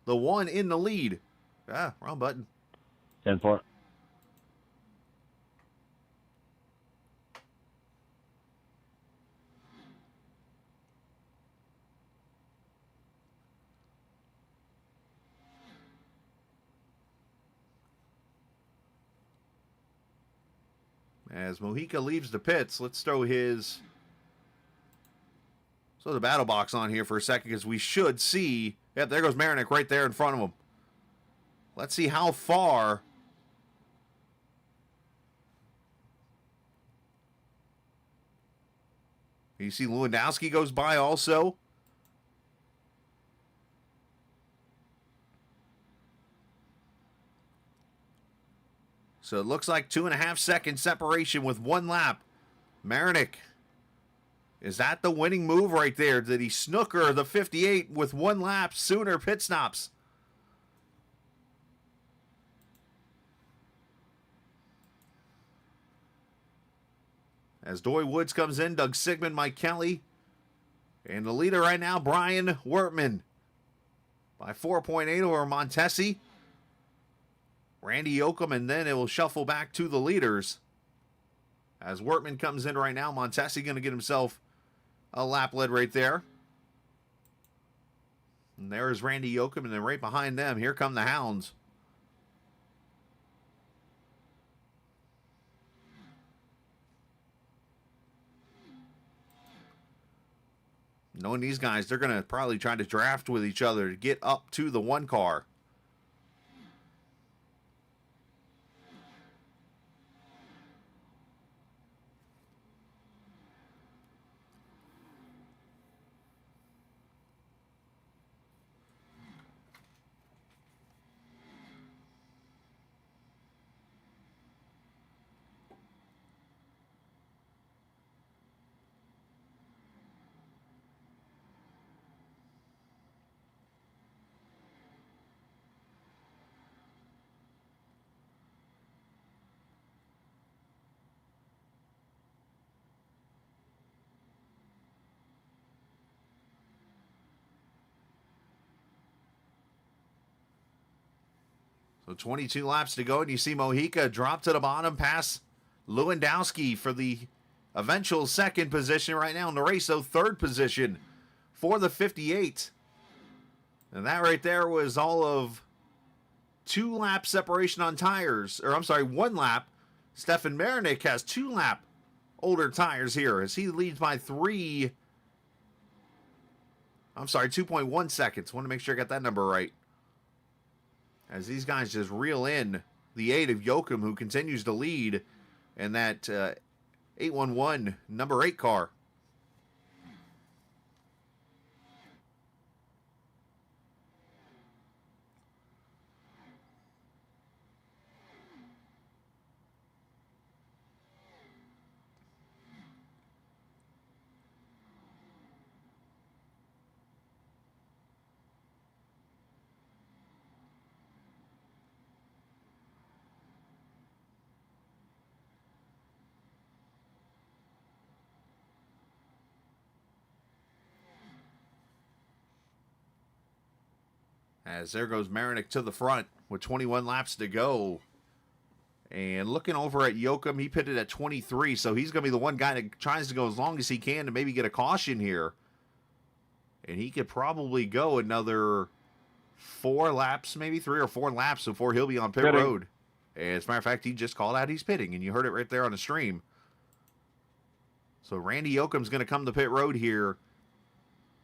the 1 in the lead. Ah, wrong button. 10-4. As Mojica leaves the pits, let's throw his the battle box on here for a second, because we should see. Yep, there goes Marinik right there in front of him. Let's see how far you see Lewandowski goes by also. So it looks like 2.5 second separation with 1 lap. Marinik, is that the winning move right there? Did he snooker the 58 with 1 lap sooner pit stops? As Doy Woods comes in, Doug Sigmund, Mike Kelly. And the leader right now, Brian Wertman. By 4.8 over Montesi. Randy Yoakum, and then it will shuffle back to the leaders. As Wertman comes in right now, Montesi going to get himself a lap lead right there. And there is Randy Yoakum, and then right behind them, here come the Hounds. Knowing these guys, they're going to probably try to draft with each other to get up to the 1 car. So 22 laps to go, and you see Mojica drop to the bottom past Lewandowski for the eventual 2nd position right now in the race. So 3rd position for the 58. And that right there was all of 2 lap separation on tires. Or I'm sorry, 1 lap. Stefan Marinick has 2 lap older tires here as he leads by 2.1 seconds. Want to make sure I got that number right. As these guys just reel in the 8 of Yoakum, who continues to lead in that 811 number 8 car. As there goes Marinick to the front with 21 laps to go. And looking over at Yoakum, he pitted at 23, so he's going to be the one guy that tries to go as long as he can to maybe get a caution here. And he could probably go another 4 laps, maybe 3 or 4 laps before he'll be on pit road. As a matter of fact, he just called out he's pitting, and you heard it right there on the stream. So Randy Yoakum's going to come to pit road here.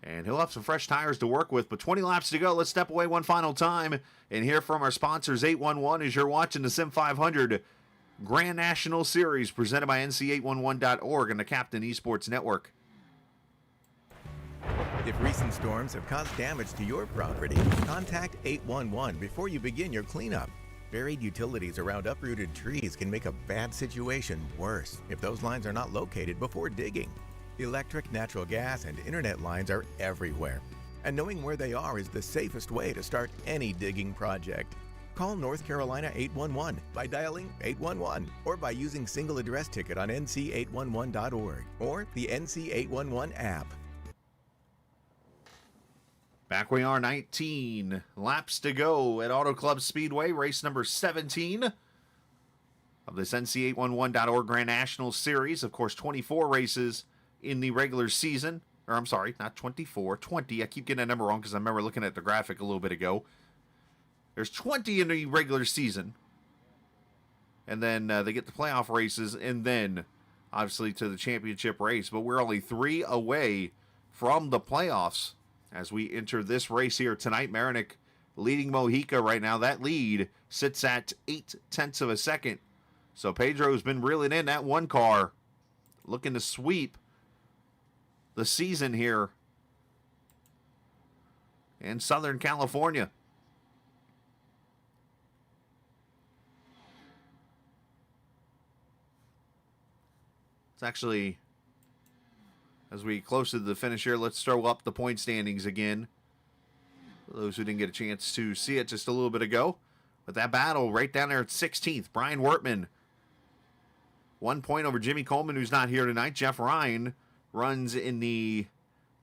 And he'll have some fresh tires to work with. But 20 laps to go. Let's step away one final time and hear from our sponsors, 811, as you're watching the Sim500 Grand National Series presented by NC811.org and the Captain Esports Network. If recent storms have caused damage to your property, contact 811 before you begin your cleanup. Buried utilities around uprooted trees can make a bad situation worse if those lines are not located before digging. Electric, natural gas, and internet lines are everywhere, and knowing where they are is the safest way to start any digging project. Call North Carolina 811 by dialing 811 or by using single address ticket on NC811.org or the NC811 app. Back we are, 19 laps to go at Auto Club Speedway, race number 17 of this NC811.org Grand National Series. Of course, 24 races in the regular season. Or I'm sorry, not 24, 20. I keep getting that number wrong because I remember looking at the graphic a little bit ago. There's 20 in the regular season. And then they get the playoff races and then, obviously, to the championship race. But we're only 3 away from the playoffs as we enter this race here tonight. Marinick leading Mojica right now. That lead sits at 0.8 of a second. So Pedro's been reeling in that 1 car, looking to sweep the season here in Southern California. It's actually, as we close to the finish here, let's throw up the point standings again. For those who didn't get a chance to see it just a little bit ago. But that battle right down there at 16th. Brian Wertman, 1 point over Jimmy Coleman, who's not here tonight. Jeff Ryan runs in the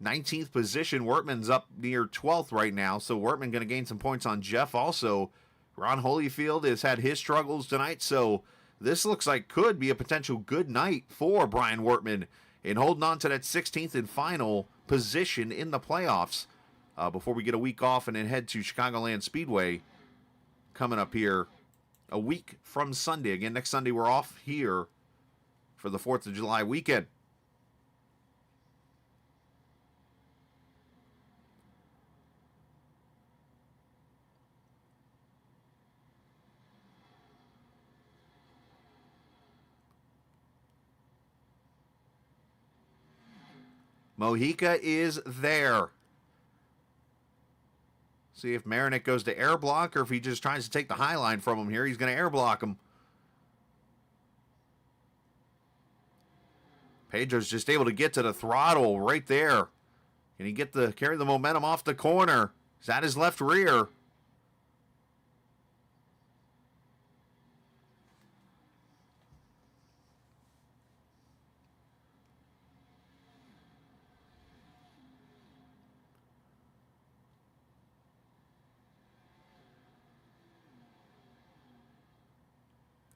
19th position. Wertman's up near 12th right now, so Wertman going to gain some points on Jeff also. Ron Holyfield has had his struggles tonight, so this looks like could be a potential good night for Brian Wertman in holding on to that 16th and final position in the playoffs before we get a week off and then head to Chicagoland Speedway coming up here a week from Sunday. Again, next Sunday we're off here for the 4th of July weekend. Mojica is there. See if Marinick goes to air block or if he just tries to take the high line from him here. He's going to air block him. Pedro's just able to get to the throttle right there. Can he carry the momentum off the corner? He's at his left rear.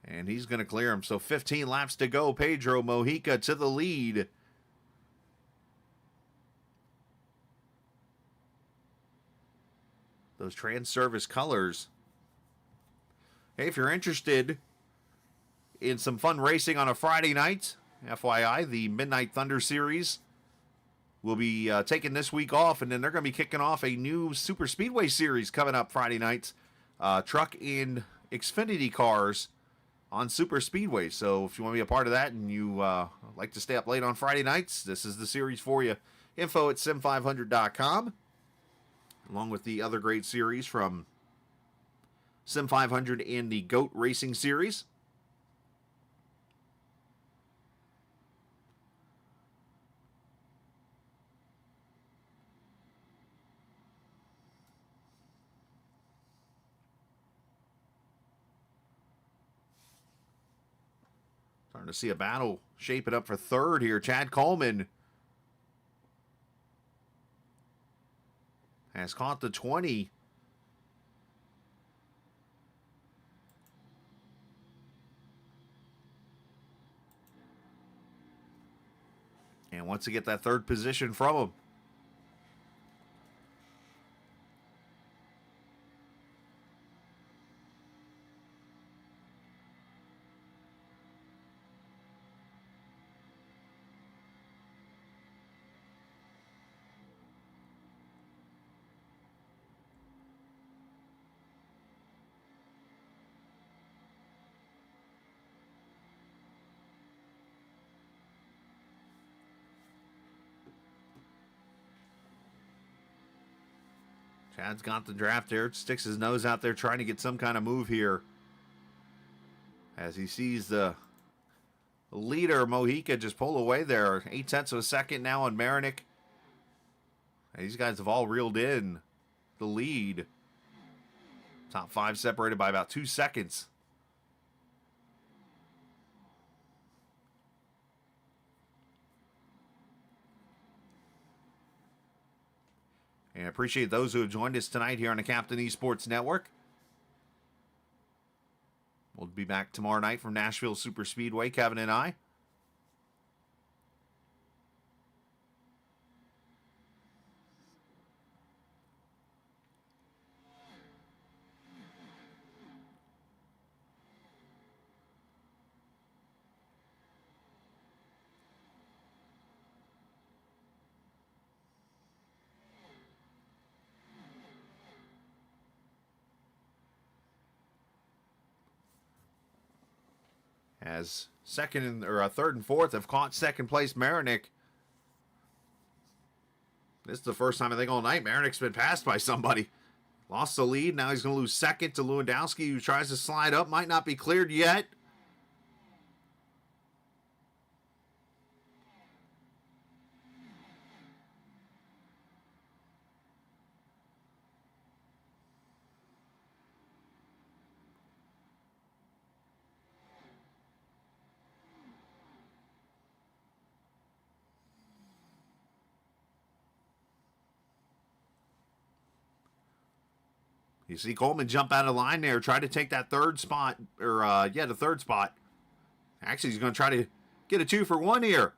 And he's going to clear him. So 15 laps to go. Pedro Mojica to the lead. those trans service colors. Hey, if you're interested in some fun racing on a Friday night, FYI, the Midnight Thunder Series will be taking this week off, and then they're going to be kicking off a new Super Speedway Series coming up Friday nights. Truck and Xfinity cars on Super Speedway. So if you want to be a part of that and you like to stay up late on Friday nights, this is the series for you. Info at sim500.com, along with the other great series from Sim500 and the GOAT Racing Series. Starting to see a battle shaping up for third here. Chad Coleman has caught the 20. And wants to get that third position from him. Chad's got the draft there, sticks his nose out there trying to get some kind of move here. As he sees the leader, Mojica, just pull away there. 0.8 of a second now on Marinick. These guys have all reeled in the lead. Top five separated by about 2 seconds. And I appreciate those who have joined us tonight here on the Captain Esports Network. We'll be back tomorrow night from Nashville Super Speedway, Kevin and I. As third and fourth have caught second place Marinick. This is the first time I think all night Marinick's been passed by somebody. Lost the lead. Now he's going to lose second to Lewandowski, who tries to slide up. Might not be cleared yet. You see Coleman jump out of line there, try to take that third spot, the third spot. Actually, he's going to try to get a 2-for-1 here.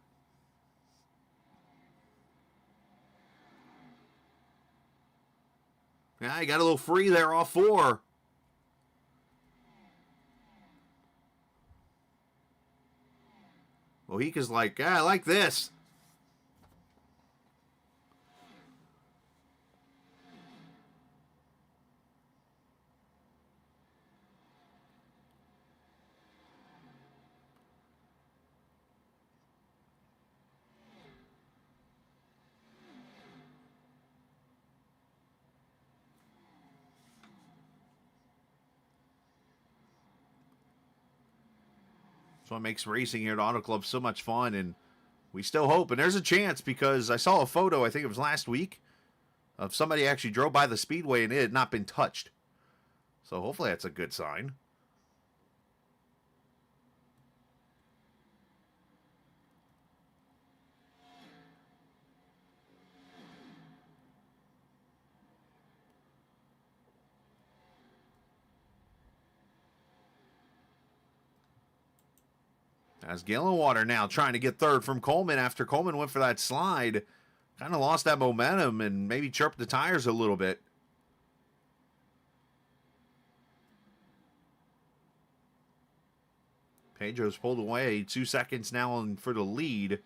Yeah, he got a little free there off 4. Mojica's like, yeah, I like this. That's what makes racing here at Auto Club so much fun, and we still hope. And there's a chance, because I saw a photo, I think it was last week, of somebody actually drove by the speedway and it had not been touched. So hopefully that's a good sign. As Gillenwater now trying to get third from Coleman after Coleman went for that slide. Kind of lost that momentum and maybe chirped the tires a little bit. Pedro's pulled away. 2 seconds now for the lead.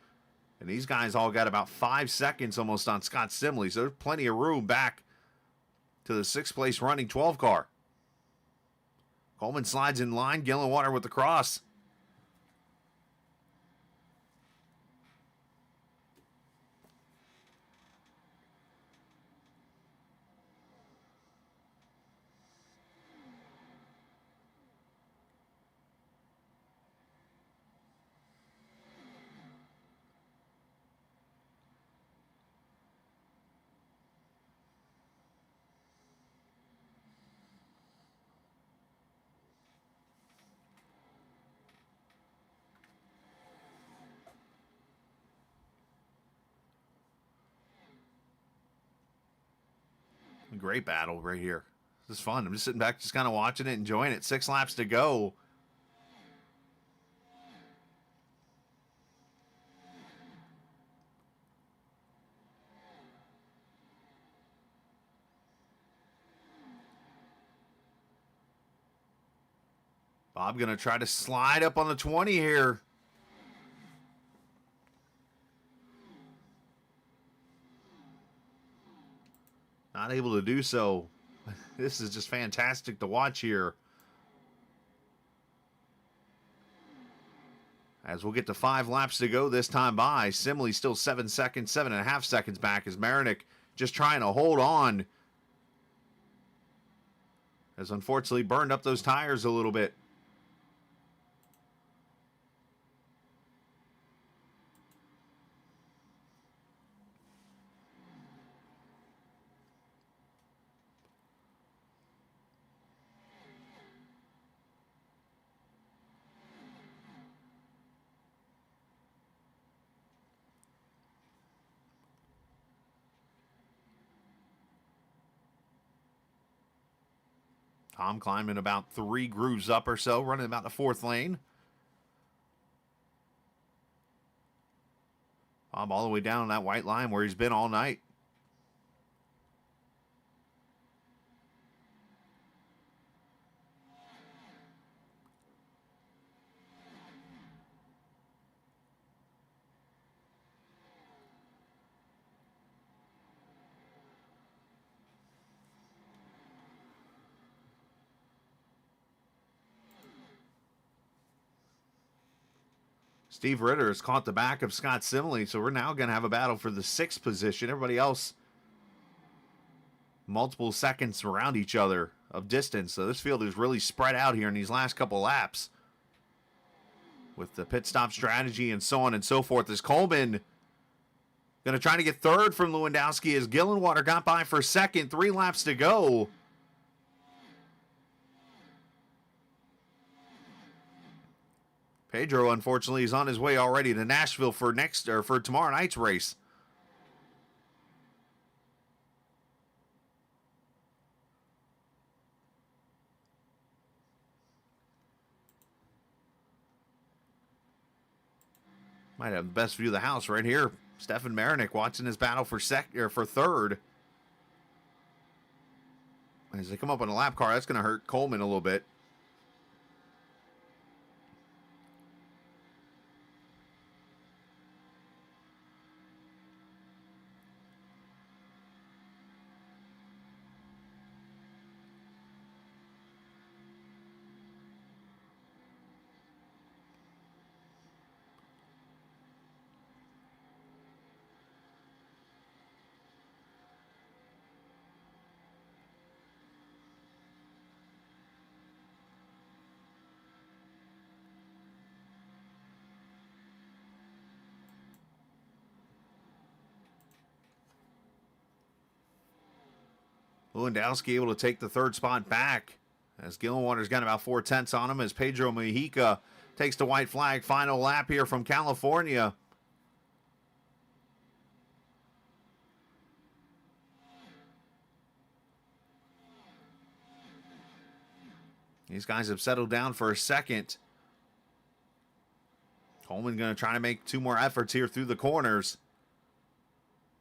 And these guys all got about 5 seconds almost on Scott Simley. So there's plenty of room back to the 6th place running 12 car. Coleman slides in line. Gillenwater with the cross. Great battle right here. This is fun. I'm just sitting back, just kind of watching it, enjoying it. 6 laps to go. Bob going to try to slide up on the 20 here. Not able to do so. This is just fantastic to watch here. As we'll get to 5 laps to go this time by. Simley still 7 seconds, 7.5 seconds back as Marinik just trying to hold on. As unfortunately burned up those tires a little bit. Tom climbing about 3 grooves up or so, running about the 4th lane. Bob all the way down that white line where he's been all night. Steve Ritter has caught the back of Scott Simley, so we're now going to have a battle for the 6th position. Everybody else multiple seconds around each other of distance. So this field is really spread out here in these last couple laps. With the pit stop strategy and so on and so forth. As Coleman going to try to get 3rd from Lewandowski as Gillenwater got by for 2nd. 3 laps to go. Pedro, unfortunately, is on his way already to Nashville for tomorrow night's race. Might have the best view of the house right here. Stefan Marinik watching his battle for 3rd. As they come up on a lap car, that's going to hurt Coleman a little bit. Lewandowski able to take the 3rd spot back as Gillenwater's got about 4/10 on him as Pedro Mujica takes the white flag. Final lap here from California. These guys have settled down for a second. Coleman going to try to make 2 more efforts here through the corners.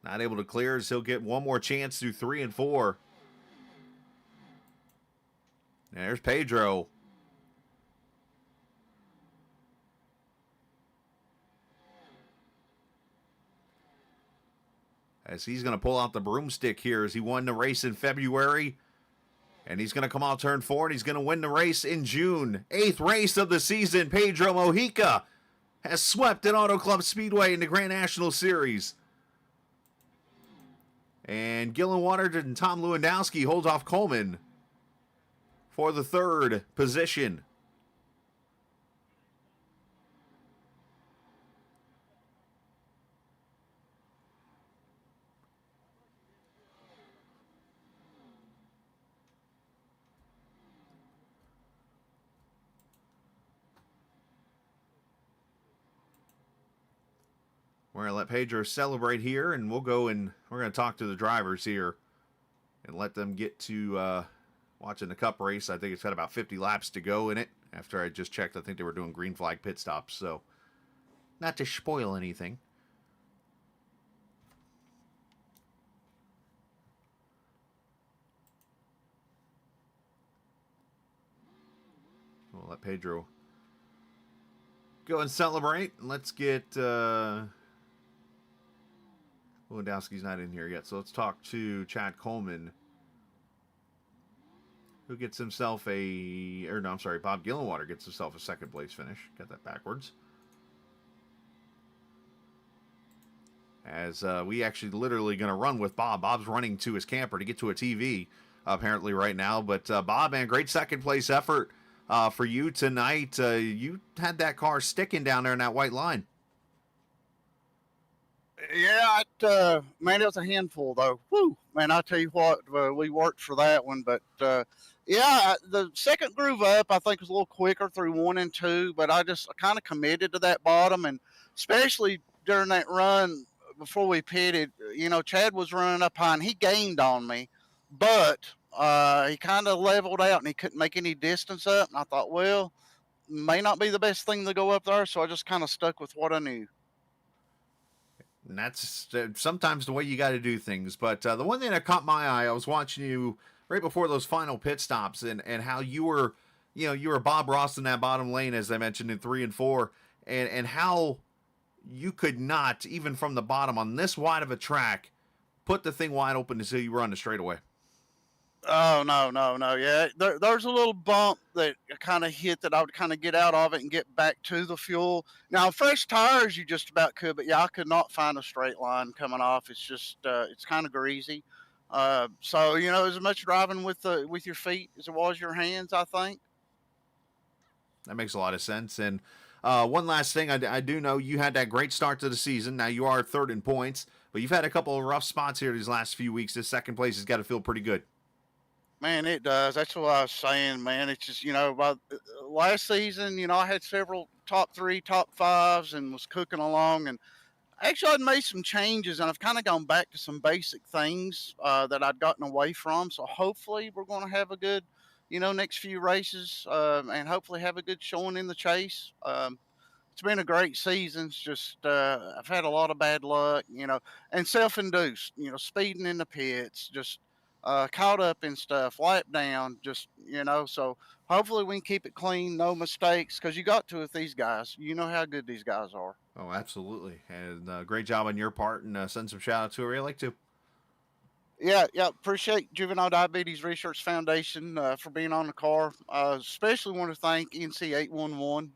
Not able to clear as he'll get 1 more chance through 3 and 4. There's Pedro. as he's going to pull out the broomstick here as he won the race in February. And he's going to come out turn 4, and he's going to win the race in June. 8th race of the season, Pedro Mojica has swept at Auto Club Speedway in the Grand National Series. And Gillen Waters and Tom Lewandowski hold off Coleman for the 3rd position. We're going to let Pedro celebrate here, and we'll go and we're going to talk to the drivers here and let them get to watching the Cup race. I think it's got about 50 laps to go in it. After I just checked, I think they were doing green flag pit stops, so not to spoil anything. We'll let Pedro go and celebrate. Let's get... Lewandowski's not in here yet, so let's talk to Chad Coleman, who gets himself Bob Gillenwater gets himself a 2nd place finish. Got that backwards. As we actually literally going to run with Bob. Bob's running to his camper to get to a TV, apparently right now. But Bob, man, great 2nd place effort for you tonight. You had that car sticking down there in that white line. Yeah, man, it was a handful though. Woo, man, I tell you what, we worked for that one. But yeah, the second groove up I think was a little quicker through 1 and 2, but I kind of committed to that bottom, and especially during that run before we pitted, Chad was running up high and he gained on me, but he kind of leveled out and he couldn't make any distance up. And I thought, well, may not be the best thing to go up there, so I just kind of stuck with what I knew. And that's sometimes the way you got to do things. But the one thing that caught my eye, I was watching you right before those final pit stops, and how you were Bob Ross in that bottom lane, as I mentioned, in 3 and 4, and how you could not, even from the bottom on this wide of a track, put the thing wide open until you were on the straightaway. Oh, no. Yeah, there's a little bump that I kind of hit that I would kind of get out of it and get back to the fuel. Now, fresh tires, you just about could, but yeah, I could not find a straight line coming off. It's just, it's kind of greasy. So, as much driving with your feet as it was your hands, I think. That makes a lot of sense. And one last thing, I do know you had that great start to the season. Now you are 3rd in points, but you've had a couple of rough spots here these last few weeks. This 2nd place has got to feel pretty good. Man, it does. That's what I was saying, man. It's just, last season, I had several top 3, top 5s and was cooking along. And actually, I'd made some changes and I've kind of gone back to some basic things that I'd gotten away from. So hopefully we're going to have a good, next few races and hopefully have a good showing in the chase. It's been a great season. It's just I've had a lot of bad luck, and self-induced, speeding in the pits, just caught up in stuff, lap down, just, so hopefully we can keep it clean, no mistakes, because you got to with these guys. You know how good these guys are. Oh, absolutely. And great job on your part, and send some shout out to her. I like to. Yeah. Appreciate Juvenile Diabetes Research Foundation for being on the car. Especially want to thank NC811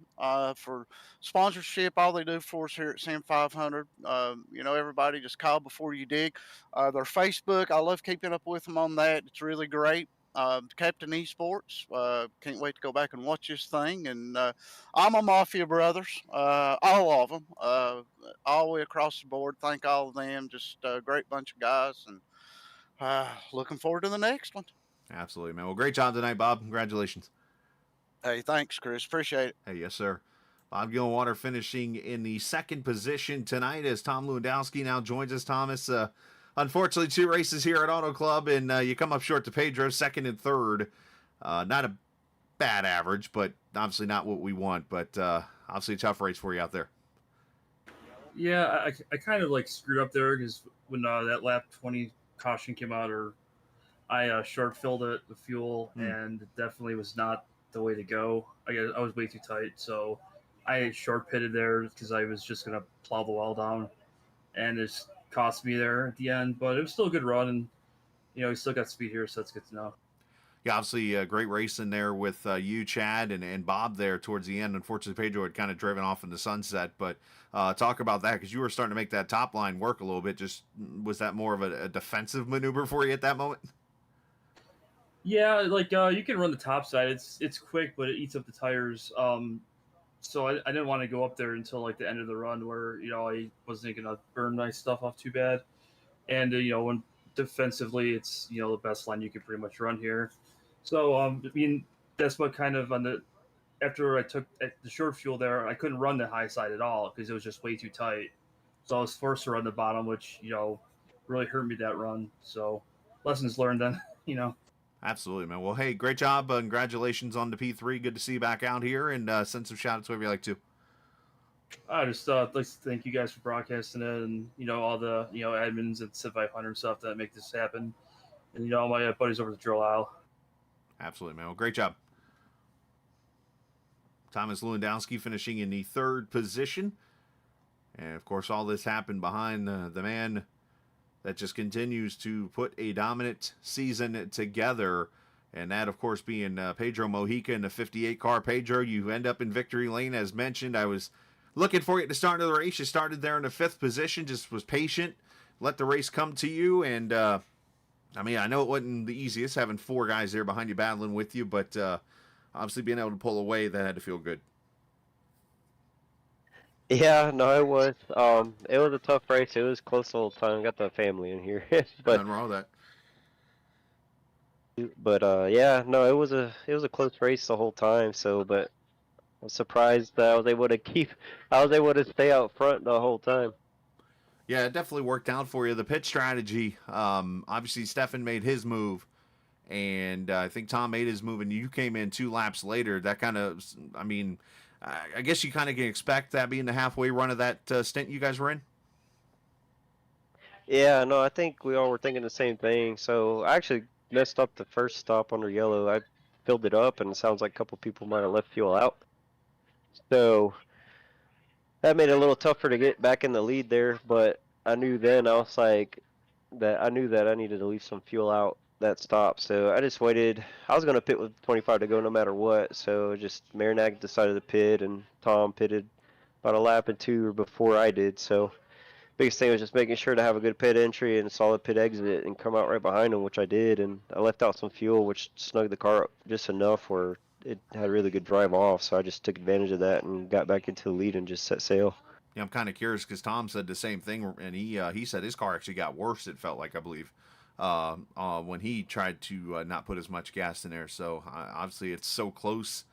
for sponsorship. All they do for us here at Sim500. Everybody just call before you dig. Their Facebook, I love keeping up with them on that. It's really great. Captain Esports, can't wait to go back and watch this thing. And I'm a Mafia Brothers, all of them, all the way across the board. Thank all of them. Just a great bunch of guys. And looking forward to the next one. Absolutely, man. Well, great job tonight, Bob. Congratulations. Hey, thanks, Chris. Appreciate it. Hey, yes, sir. Bob Gillenwater finishing in the 2nd position tonight as Tom Lewandowski now joins us. Thomas, unfortunately, 2 races here at Auto Club, and you come up short to Pedro, 2nd and 3rd. Not a bad average, but obviously not what we want. But obviously a tough race for you out there. Yeah, I kind of screwed up there because when that lap 20 caution came out, or I short filled the fuel, and it definitely was not the way to go. I was way too tight, so I short pitted there because I was just gonna plow the well down, and it's cost me there at the end, but it was still a good run, and he still got speed here, so that's good to know. Yeah, obviously a great race in there with you, Chad, and Bob there towards the end. Unfortunately, Pedro had kind of driven off in the sunset, but talk about that because you were starting to make that top line work a little bit. Just was that more of a defensive maneuver for you at that moment? Yeah, like you can run the top side. It's quick, but it eats up the tires. So I didn't want to go up there until like the end of the run where I wasn't gonna burn my stuff off too bad. And when defensively, it's the best line you could pretty much run here. So I mean that's what kind of after I took the short fuel there, I couldn't run the high side at all because it was just way too tight. So I was forced to run the bottom, which really hurt me that run. So lessons learned then. Absolutely, man. Well, hey, great job. Congratulations on the P3. Good to see you back out here, and send some shout outs wherever you like to. I just like to thank you guys for broadcasting it, and all the admins at Sim500 stuff that make this happen, and all my buddies over at the Drill Aisle. Absolutely, man. Well, great job. Thomas Lewandowski finishing in the 3rd position. And, of course, all this happened behind the man that just continues to put a dominant season together. And that, of course, being Pedro Mojica in the 58 car. Pedro, you end up in victory lane, as mentioned. I was looking for you at the start of the race. You started there in the 5th position, just was patient, let the race come to you. And, I mean, I know it wasn't the easiest having 4 guys there behind you battling with you, but obviously being able to pull away, that had to feel good. Yeah, no, it was. It was a tough race. It was close the whole time. Got the family in here, but Nothing wrong with that. yeah, no, it was a close race the whole time. So, but I was surprised that I was able to stay out front the whole time. Yeah, it definitely worked out for you. The pit strategy, obviously Stefan made his move, and I think Tom made his move, and you came in 2 laps later. That kind of, I mean, I guess you kind of can expect that being the halfway run of that stint you guys were in. Yeah, no, I think we all were thinking the same thing. So I actually messed up the first stop under yellow. I filled it up, and it sounds like a couple people might have left fuel out. So that made it a little tougher to get back in the lead there. But I knew then I was like that. I knew that I needed to leave some fuel out that stop. So I just waited. I was going to pit with 25 to go no matter what. So just Marinag decided to pit, and Tom pitted about a lap and 2 before I did. So biggest thing was just making sure to have a good pit entry and a solid pit exit and come out right behind him, which I did. And I left out some fuel, which snugged the car up just enough where it had really good drive off. So I just took advantage of that and got back into the lead and just set sail. Yeah, I'm kind of curious because Tom said the same thing, and he said his car actually got worse. It felt like, I believe, when he tried to not put as much gas in there. So obviously it's so close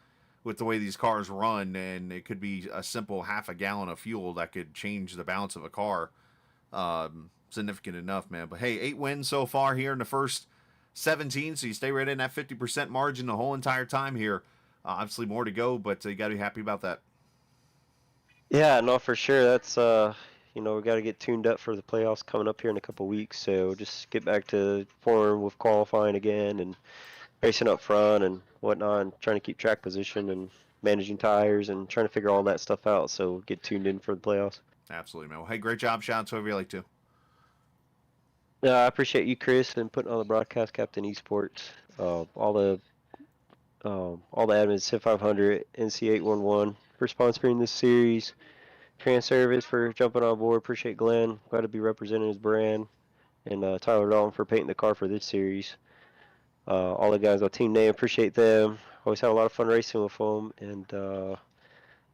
with the way these cars run, and it could be a simple half a gallon of fuel that could change the balance of a car. Significant enough, man. But hey, 8 wins so far here in the first 17, so you stay right in that 50% margin the whole entire time here. Obviously more to go, but you got to be happy about that. Yeah, no, for sure. That's we got to get tuned up for the playoffs coming up here in a couple weeks. So just get back to form with qualifying again and racing up front and whatnot, and trying to keep track position and managing tires and trying to figure all that stuff out. So get tuned in for the playoffs. Absolutely, man. Well, hey, great job. Shout out to whoever you like to. Yeah, I appreciate you, Chris, and putting on the broadcast, Captain Esports, all the admins, Sim500, NC811 for sponsoring this series, Trans Service for jumping on board. Appreciate Glenn, glad to be representing his brand, and Tyler Dalton for painting the car for this series. All the guys on Team Name, appreciate them. Always have a lot of fun racing with them, and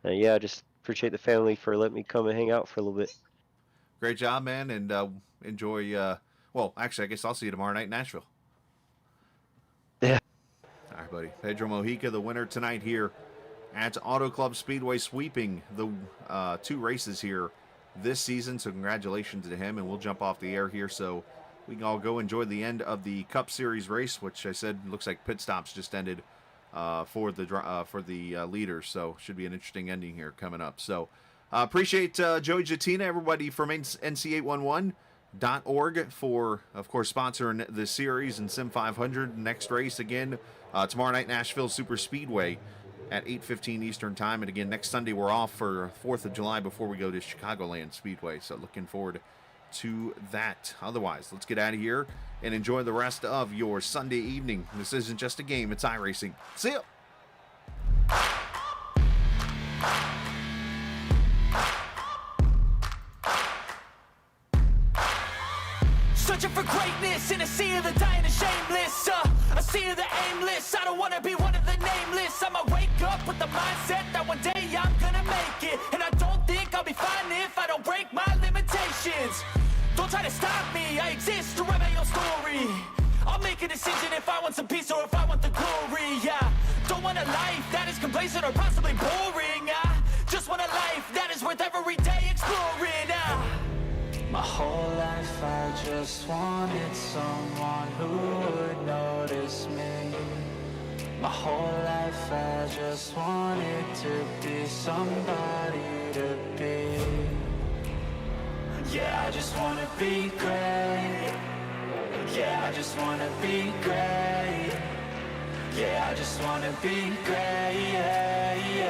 yeah, just appreciate the family for letting me come and hang out for a little bit. Great job, man, and enjoy. Well, actually, I guess I'll see you tomorrow night in Nashville. Yeah. All right, buddy. Pedro Mojica, the winner tonight here at Auto Club Speedway, sweeping the 2 races here this season. So congratulations to him, and we'll jump off the air here so we can all go enjoy the end of the Cup Series race, which I said looks like pit stops just ended for the leaders. So should be an interesting ending here coming up. So appreciate Joey Jatina, everybody from NC811.org for, of course, sponsoring the series, and Sim500. Next race again tomorrow night, Nashville Super Speedway at 8:15 Eastern Time. And again, next Sunday we're off for 4th of July before we go to Chicagoland Speedway. So looking forward to that. Otherwise, let's get out of here and enjoy the rest of your Sunday evening. This isn't just a game, it's iRacing. See ya! Searching for greatness in a sea of the dying and shameless. A sea of the aimless. I don't wanna be one of the nameless. I'ma wake up with the mindset that one day I'm gonna make it. And I don't think I'll be fine if I don't break my limitations. Don't try to stop me, I exist to write my own story. I'll make a decision if I want some peace or if I want the glory. Yeah, don't want a life that is complacent or possibly boring. I just want a life that is worth every day exploring. My whole life I just wanted someone who would notice me. My whole life I just wanted to be somebody to be. Yeah, I just wanna be great. Yeah, I just wanna be great. Yeah, I just wanna be great. Yeah, yeah.